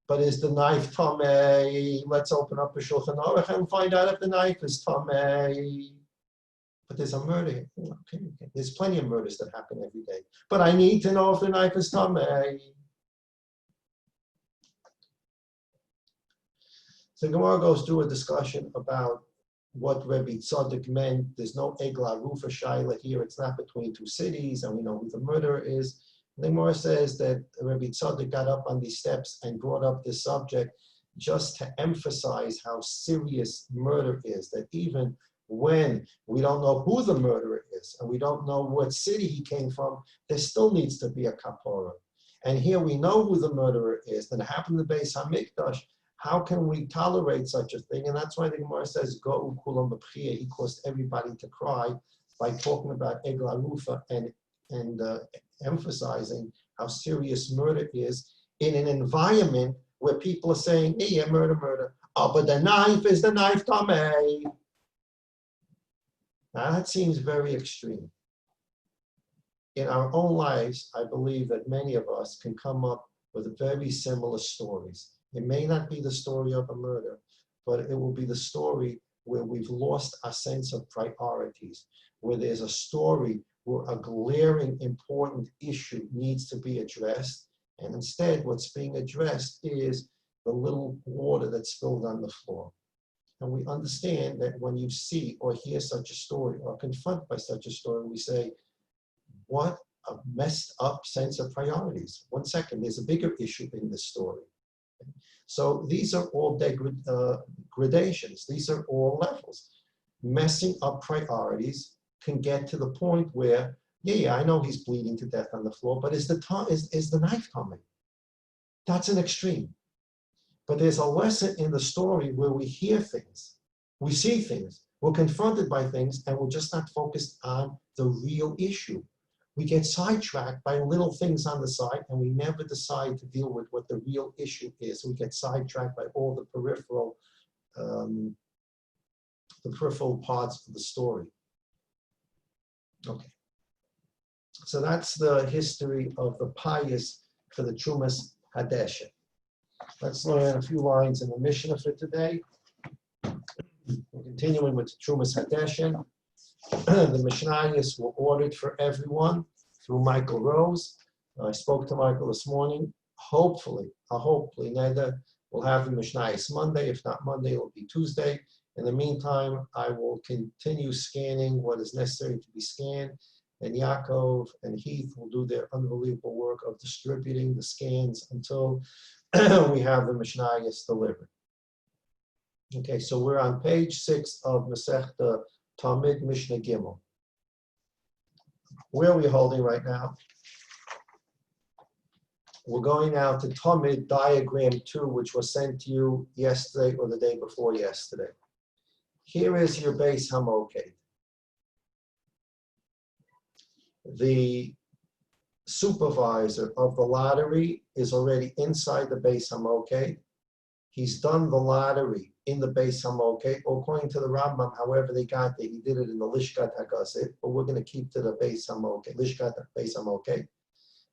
But is the knife tummy? Let's open up a Shulchan Aruch and find out if the knife is tummy. But there's a murder. Okay. There's plenty of murders that happen every day. But I need to know if the knife is tummy. So Gemara goes through a discussion about what Rebbe Tzadok meant. There's no Egla Rufa Shaila here. It's not between two cities, and we know who the murderer is. The Gemara says that Rebbe Tzadok got up on these steps and brought up this subject just to emphasize how serious murder is, that even when we don't know who the murderer is and we don't know what city he came from, there still needs to be a kapora. And here we know who the murderer is, that it happened in the Beis HaMikdash. How can we tolerate such a thing? And that's why the Gemara says, Go kulam b'pchiyah. He caused everybody to cry by talking about Egla Rufa and emphasizing how serious murder is in an environment where people are saying, yeah, murder. Oh, but the knife is the knife, Tamid. Now that seems very extreme. In our own lives, I believe that many of us can come up with very similar stories. It may not be the story of a murder, but it will be the story where we've lost our sense of priorities, where there's a story where a glaring important issue needs to be addressed, and instead what's being addressed is the little water that's spilled on the floor. And we understand that when you see or hear such a story or confronted by such a story, we say, what a messed up sense of priorities. 1 second, there's a bigger issue in this story. So these are all gradations. These are all levels. Messing up priorities can get to the point where, yeah, I know he's bleeding to death on the floor, but is the knife coming? That's an extreme. But there's a lesson in the story where we hear things, we see things, we're confronted by things, and we're just not focused on the real issue. We get sidetracked by little things on the side, and we never decide to deal with what the real issue is. We get sidetracked by all the peripheral parts of the story. Okay. So that's the history of the pious for the Trumas Hadesha. Let's learn a few lines in the Mishnah for today. We're continuing with the Trumas Hadesha. The Mishnayos were ordered for everyone through Michael Rose. I spoke to Michael this morning. Hopefully, Neda will have the Mishnayos Monday. If not Monday, it will be Tuesday. In the meantime, I will continue scanning what is necessary to be scanned, and Yaakov and Heath will do their unbelievable work of distributing the scans until we have the Mishnayos delivered. Okay, so we're on page 6 of Masechta Tamid Mishnah Gimel. Where are we holding right now? We're going now to Tamid diagram 2, which was sent to you yesterday or the day before yesterday. Here is your Beis HaMoked. The supervisor of the lottery is already inside the Beis HaMoked. He's done the lottery in the Beis HaMoked, according to the Rambam, however they got there, he did it in the Lishkat HaGazit, but we're going to keep to the Beis HaMoked, Lishkat Beis HaMoked.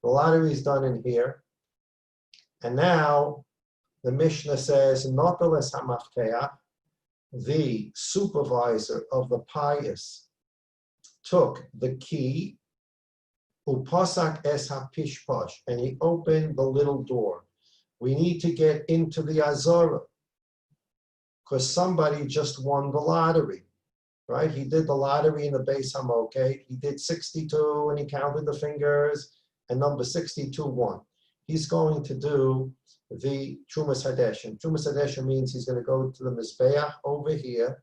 The lottery is done in here. And now the Mishnah says, Noteles HaMafkeach, the supervisor of the pious took the key, Upasak es HaPishposh, and he opened the little door. We need to get into the Azorah, because somebody just won the lottery. right? He did the lottery in the Beis Hamoked. He did 62 and he counted the fingers and number 62 won. He's going to do the Trumas Hadeshim. Trumas Hadeshim means he's going to go to the Mizbeach over here.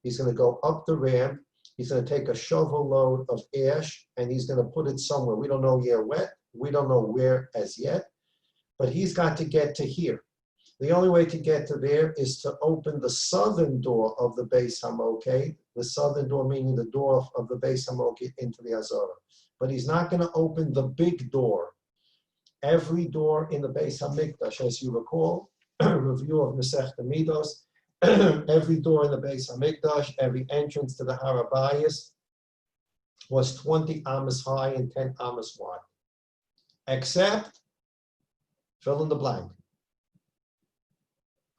He's going to go up the ramp. He's going to take a shovel load of ash and he's going to put it somewhere. We don't know yet where. We don't know where as yet, but he's got to get to here. The only way to get to there is to open the southern door of the Beis Hamoked, the southern door meaning the door of the Beis Hamoked into the Azara. But he's not going to open the big door. Every door in the Beis Hamikdash, as you recall, review of Maseches Tamid, every door in the Beis Hamikdash, every entrance to the Har HaBayis was 20 amas high and 10 amas wide, except, fill in the blank,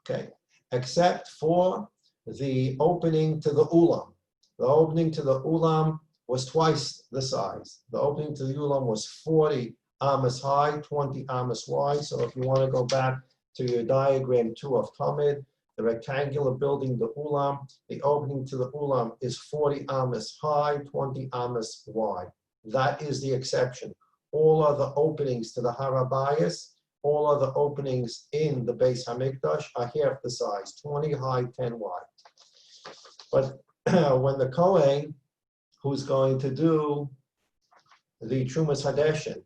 okay, except for the opening to the Ulam. The opening to the Ulam was twice the size. The opening to the Ulam was 40 amas high, 20 amas wide. So if you want to go back to your diagram 2 of Tamid, the rectangular building, the Ulam, the opening to the Ulam is 40 amas high, 20 amas wide. That is the exception. All other openings to the Har HaBayis, all other openings in the Beis Hamikdash are half the size, 20 high, 10 wide. But when the Kohen, who's going to do the Trumas Hadeshim,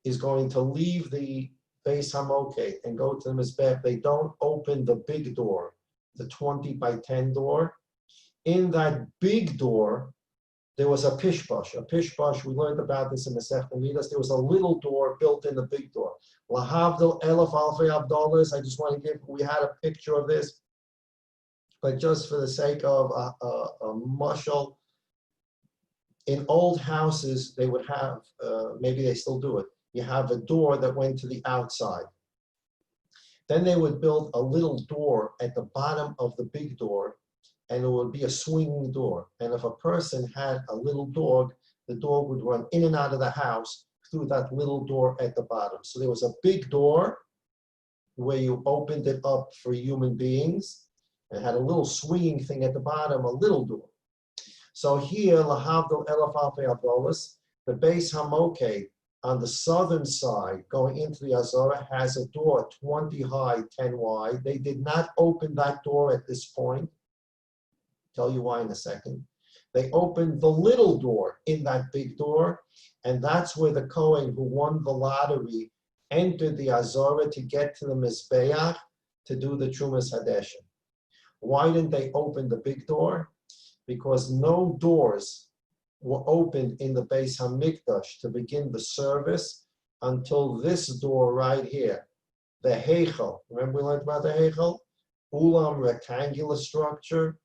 is going to leave the Beis Hamoked and go to the Mizbech, they don't open the big door, the 20 by 10 door. In that big door, there was a pishbosh. A pishbosh, we learned about this in Maseches Tamid. There was a little door built in the big door. Lahavdil elef alfei abdolas. I just want to give, we had a picture of this, but just for the sake of a mushal, in old houses, they would have, maybe they still do it, you have a door that went to the outside. Then they would build a little door at the bottom of the big door, and it would be a swinging door. And if a person had a little dog, the dog would run in and out of the house through that little door at the bottom. So there was a big door where you opened it up for human beings, and had a little swinging thing at the bottom, a little door. So here, Lahavdil Elef Alfei Abdolas, the Beis Hamoked on the southern side, going into the Azara, has a door 20 high, 10 wide. They did not open that door at this point. Tell you why in a second. They opened the little door in that big door, and that's where the Kohen who won the lottery entered the Azara to get to the Mizbeach to do the Trumas Hadeshim. Why didn't they open the big door? Because no doors were opened in the Beis Hamikdash to begin the service until this door right here, the Heichel. Remember we learned about the Heichel? Ulam, rectangular structure.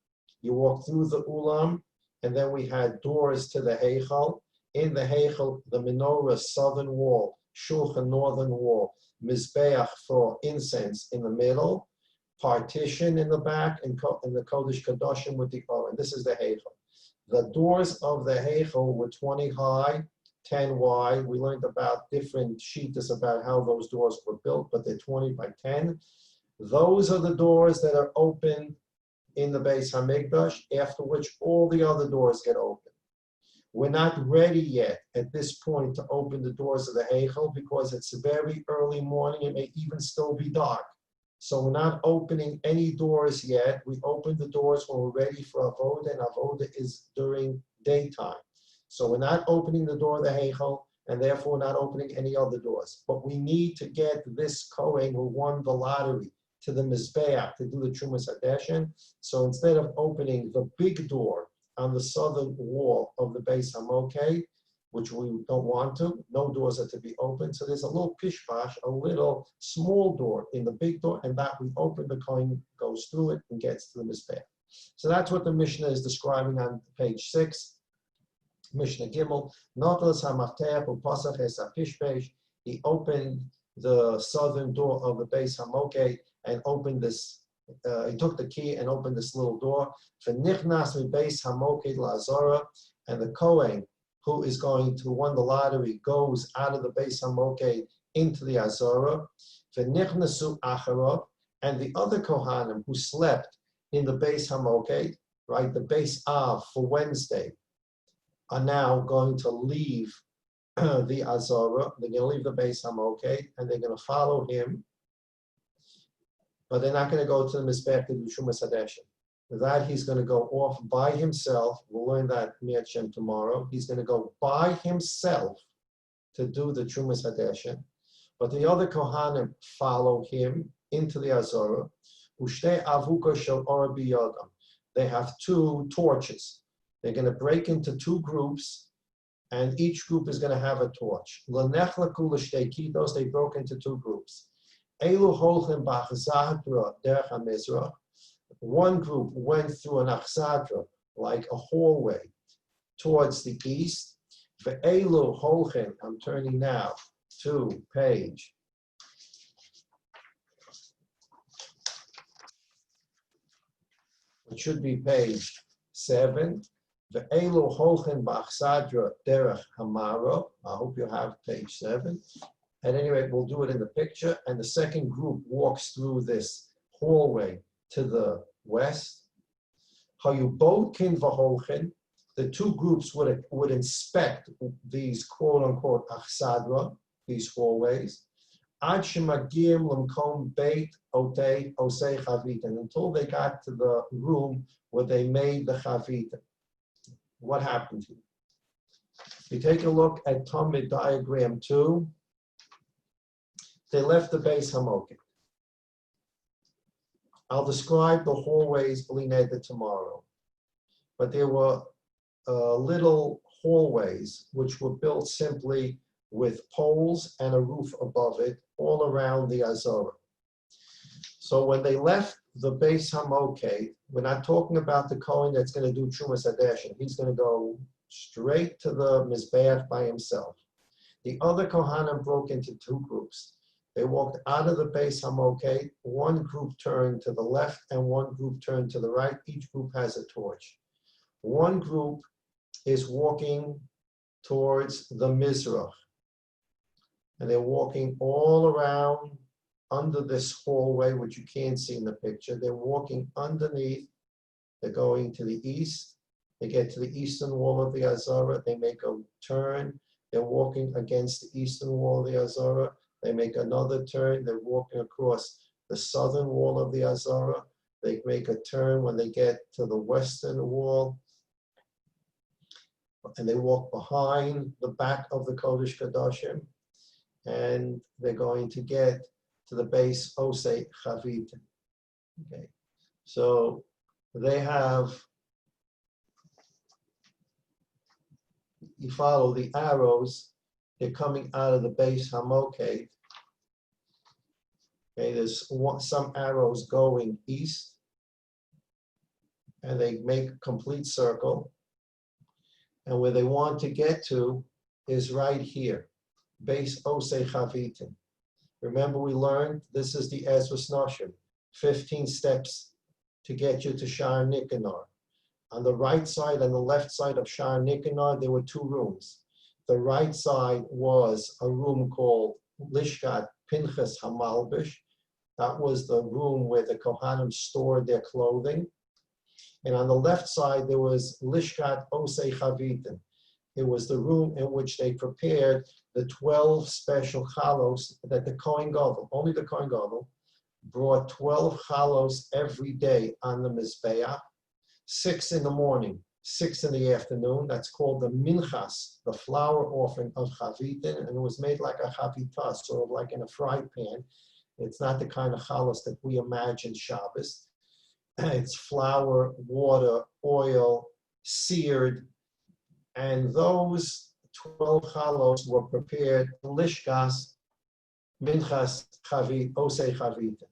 You walk through the Ulam, and then we had doors to the Heichel. In the Heichel, the menorah, southern wall, Shulchan, northern wall, Mizbeach for incense in the middle, partition in the back, and the Kodesh Kadoshim with the Oren. This is the Heichel. The doors of the Heichel were 20 high, 10 wide. We learned about different sheetas about how those doors were built, but they're 20 by 10. Those are the doors that are open in the Beis Hamikdash, after which all the other doors get open. We're not ready yet at this point to open the doors of the Heichel because it's a very early morning. It may even still be dark. So we're not opening any doors yet. We open the doors when we're ready for Avoda, and Avoda is during daytime. So we're not opening the door of the Heichel, and therefore not opening any other doors. But we need to get this Kohen who won the lottery to the Mizbeach to do the Trumas Hadeshim. So instead of opening the big door on the southern wall of the Beis Hamoked, which we don't want to, no doors are to be opened. So there's a little pishpash, a little small door in the big door, and that we open, the coin goes through it and gets to the Mizbeach. So that's what the Mishnah is describing on page 6. Mishnah Gimel, Notelas HaMaftech Upasach Es HaPishpesh. He opened the southern door of the Beis Hamoked and opened this, he took the key and opened this little door. V'nichnas miBeis Hamoked LaZorah, and the Kohen who is going to win the lottery goes out of the Beis Hamoked into the Azara. V'nichnasu acharav, and the other Kohanim who slept in the Beis Hamoked, right, the base Av for Wednesday, are now going to leave the Azara. They're going to leave the base Hamoket, and they're going to follow him, but they're not going to go to the Mizbech to do Shumas Hadeshin. That he's going to go off by himself. We'll learn that Mi'achem tomorrow. He's going to go by himself to do the Chumas Hadeshin. But the other Kohanim follow him into the Azara. Ushte avuka shel or biyodam. They have two torches. They're going to break into two groups, and each group is going to have a torch. L'nechlaku l'shtei kidos. They broke into two groups. Elu holchem b'achzadra derech hamizrach. One group went through an achsadra, like a hallway, towards the east. Ve'elu holchem. I'm turning now to page. It should be page 7. Ve'elu holchem b'achsadra derech hamara. I hope you have page 7. At any rate, we'll do it in the picture. And the second group walks through this hallway to the west. Hayubokin v'holchen. The two groups would inspect these quote-unquote achsadra, these hallways, ad shemagim l'mkom beit otei osei chavitin, until they got to the room where they made the chavitin. What happened here? If you take a look at Tamid diagram 2, they left the base Hamoket. I'll describe the hallways b'lineda tomorrow, but there were little hallways which were built simply with poles and a roof above it all around the Azara. So when they left the base Hamoket, we're not talking about the Kohen that's going to do Chumas Hadeshin. He's going to go straight to the Mizbeach by himself. The other Kohanim broke into two groups. They walked out of the base Hamoket. One group turned to the left and one group turned to the right. Each group has a torch. One group is walking towards the Mizrach. And they're walking all around under this hallway, which you can't see in the picture. They're walking underneath. They're going to the east. They get to the eastern wall of the Azara. They make a turn. They're walking against the eastern wall of the Azara. They make another turn. They're walking across the southern wall of the Azara. They make a turn when they get to the western wall. And they walk behind the back of the Kodesh Kadoshim. And they're going to get to the base Osei Chavitim. Okay. So they have, you follow the arrows, they're coming out of the base Hamoket. Okay, there's some arrows going east, and they make a complete circle. And where they want to get to is right here, base Osei Chavitim. Remember, we learned this is the Ezras Noshim, 15 steps to get you to Sha'ar Nikanor. On the right side and the left side of Sha'ar Nikanor, there were two rooms. The right side was a room called Lishkat Pinchas Hamalbish. That was the room where the Kohanim stored their clothing. And on the left side, there was Lishkat Osei Chavitim. It was the room in which they prepared the 12 special chalos that the Kohen Gadol, only the Kohen Gadol, brought 12 chalos every day on the Mizbeach, 6 in the morning, 6 in the afternoon. That's called the minchas, the flour offering of chavitin, and it was made like a chavita, sort of like in a fry pan. It's not the kind of chalos that we imagine Shabbos. It's flour, water, oil, seared, and those 12 chalos were prepared lishkas, minchas, chavit, osei chavitin.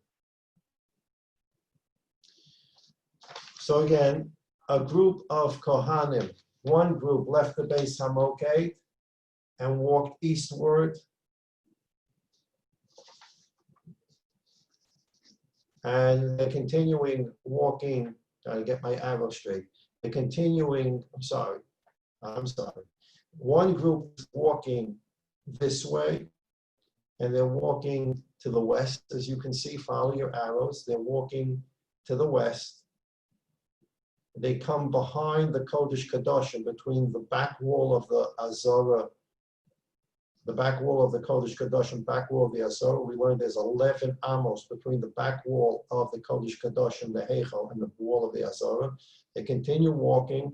So again, a group of Kohanim, one group left the base Hamoket and walked eastward. And they're continuing walking, gotta get my arrow straight. They're continuing, I'm sorry. One group is walking this way, and they're walking to the west. As you can see, follow your arrows. They're walking to the west. they come behind the Kodesh Kadoshim, between the back wall of the Azorah, the back wall of the Kodesh Kadoshim, back wall of the Azorah. We learned there's 11 amos between the back wall of the Kodesh Kadoshim, the Heichal, and the wall of the Azorah. They continue walking.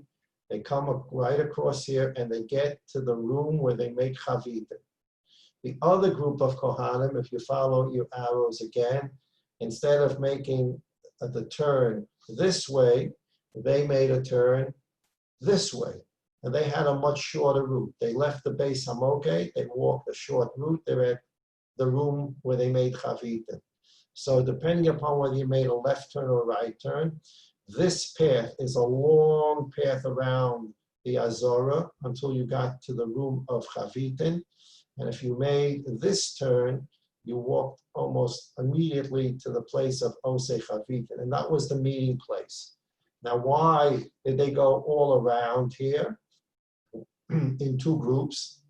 They come right across here, and they get to the room where they make Chavitim. The other group of Kohanim, if you follow your arrows again, instead of making the turn this way, they made a turn this way. And they had a much shorter route. They left the Beis Hamokeh, they walked a short route. They're at the room where they made Chavitim. So depending upon whether you made a left turn or a right turn, this path is a long path around the Azorah until you got to the room of Chavitim. And if you made this turn, you walked almost immediately to the place of Osei Chavitim. And that was the meeting place. Now, why did they go all around here in two groups?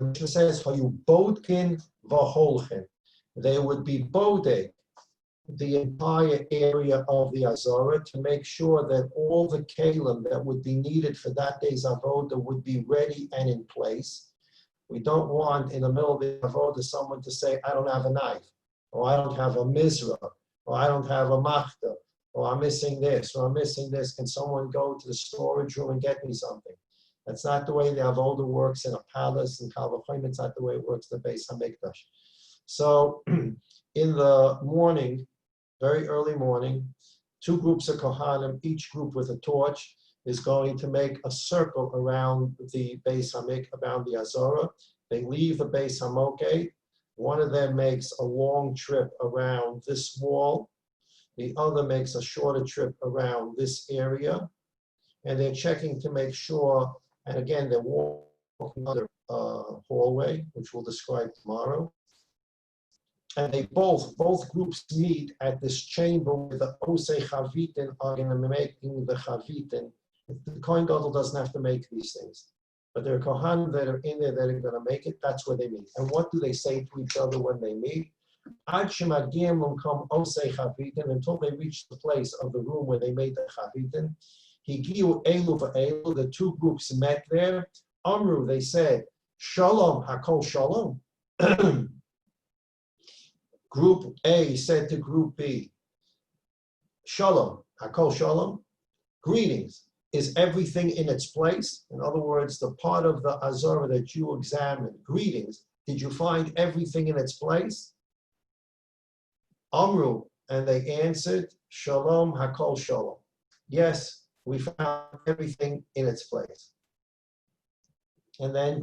It says, bodkin v'holchin. They would be bodek the entire area of the Azorah to make sure that all the kalim that would be needed for that day's avodah would be ready and in place. We don't want in the middle of the avodah someone to say, I don't have a knife, or I don't have a mizrah, or I don't have a machta, or I'm missing this, or I'm missing this. Can someone go to the storage room and get me something? That's not the way the avodah works in a palace in Kal V'chomer. It's not the way it works in the Beis Hamikdash. So in the morning, very early morning, two groups of Kohanim, each group with a torch, is going to make a circle around the Beis Hamikdash, around the Azorah. They leave the Beis Hamokeh. One of them makes a long trip around this wall. The other makes a shorter trip around this area. And they're checking to make sure, and again, they're walking another hallway, which we'll describe tomorrow. And they both groups meet at this chamber where the Osei Chavitim are going to be making the Chavitim. The Kohen Gadol doesn't have to make these things, but there are Kohanim that are in there that are going to make it. That's where they meet. And what do they say to each other when they meet? Ad shemagiim l'mkom Osei Chavitim, until they reach the place of the room where they made the Chavitim. Higiu elu v'elu, the two groups met there. Amru, they said, Shalom, hakol shalom. Group A said to Group B, Shalom, hakol shalom, greetings. Is everything in its place? In other words, the part of the Azorah that you examined, greetings, did you find everything in its place? Amru, and they answered, Shalom, hakol shalom. Yes, we found everything in its place. And then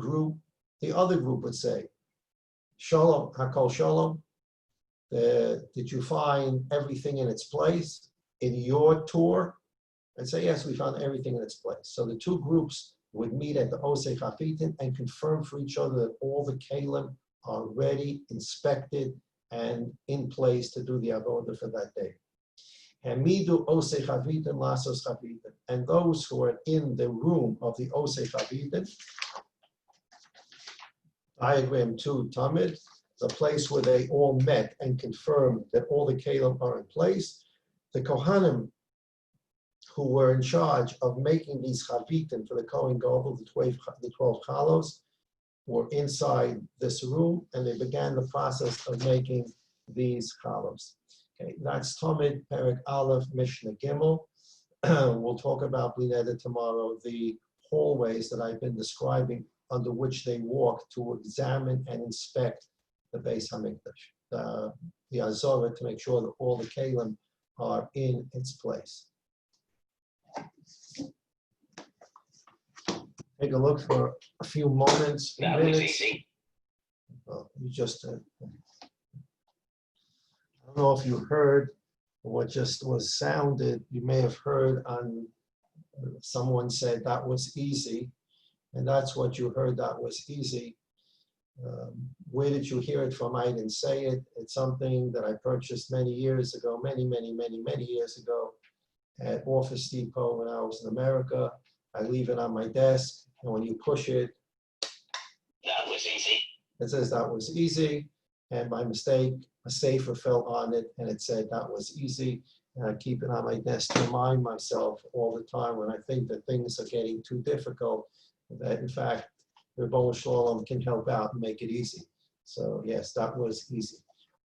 the other group would say, Shalom, hakol shalom. Did you find everything in its place in your tour? And say, yes, we found everything in its place. So the two groups would meet at the Osei Chavitim and confirm for each other that all the kalim are ready, inspected, and in place to do the avodah for that day. Hamidu Osei Chavitim lasos Chavitim. And those who are in the room of the Osei Chavitim, diagram 2, Tamid, the place where they all met and confirmed that all the kalim are in place. The Kohanim who were in charge of making these chavitim for the Kohen Gadol, the 12 chalos, were inside this room, and they began the process of making these chalos. Okay, that's Tamid, Perek Aleph, Mishnah Gimel. We'll talk about Bli Neder tomorrow, the hallways that I've been describing under which they walk to examine and inspect the Beis Hamikdash, the Azorah, to make sure that all the kalim are in its place. Take a look for a few moments, minutes. Well, you just, I don't know if you heard what just was sounded. You may have heard on, someone said that was easy, and that's what you heard, that was easy. Where did you hear it from? I didn't say it. It's something that I purchased many years ago, many years ago at Office Depot when I was in America. I leave it on my desk, and when you push it, that was easy. It says that was easy, and by mistake, a safer fell on it, and it said that was easy. And I keep it on my desk to remind myself all the time when I think that things are getting too difficult, that in fact, Rebbe Shalom can help out and make it easy. So yes, that was easy.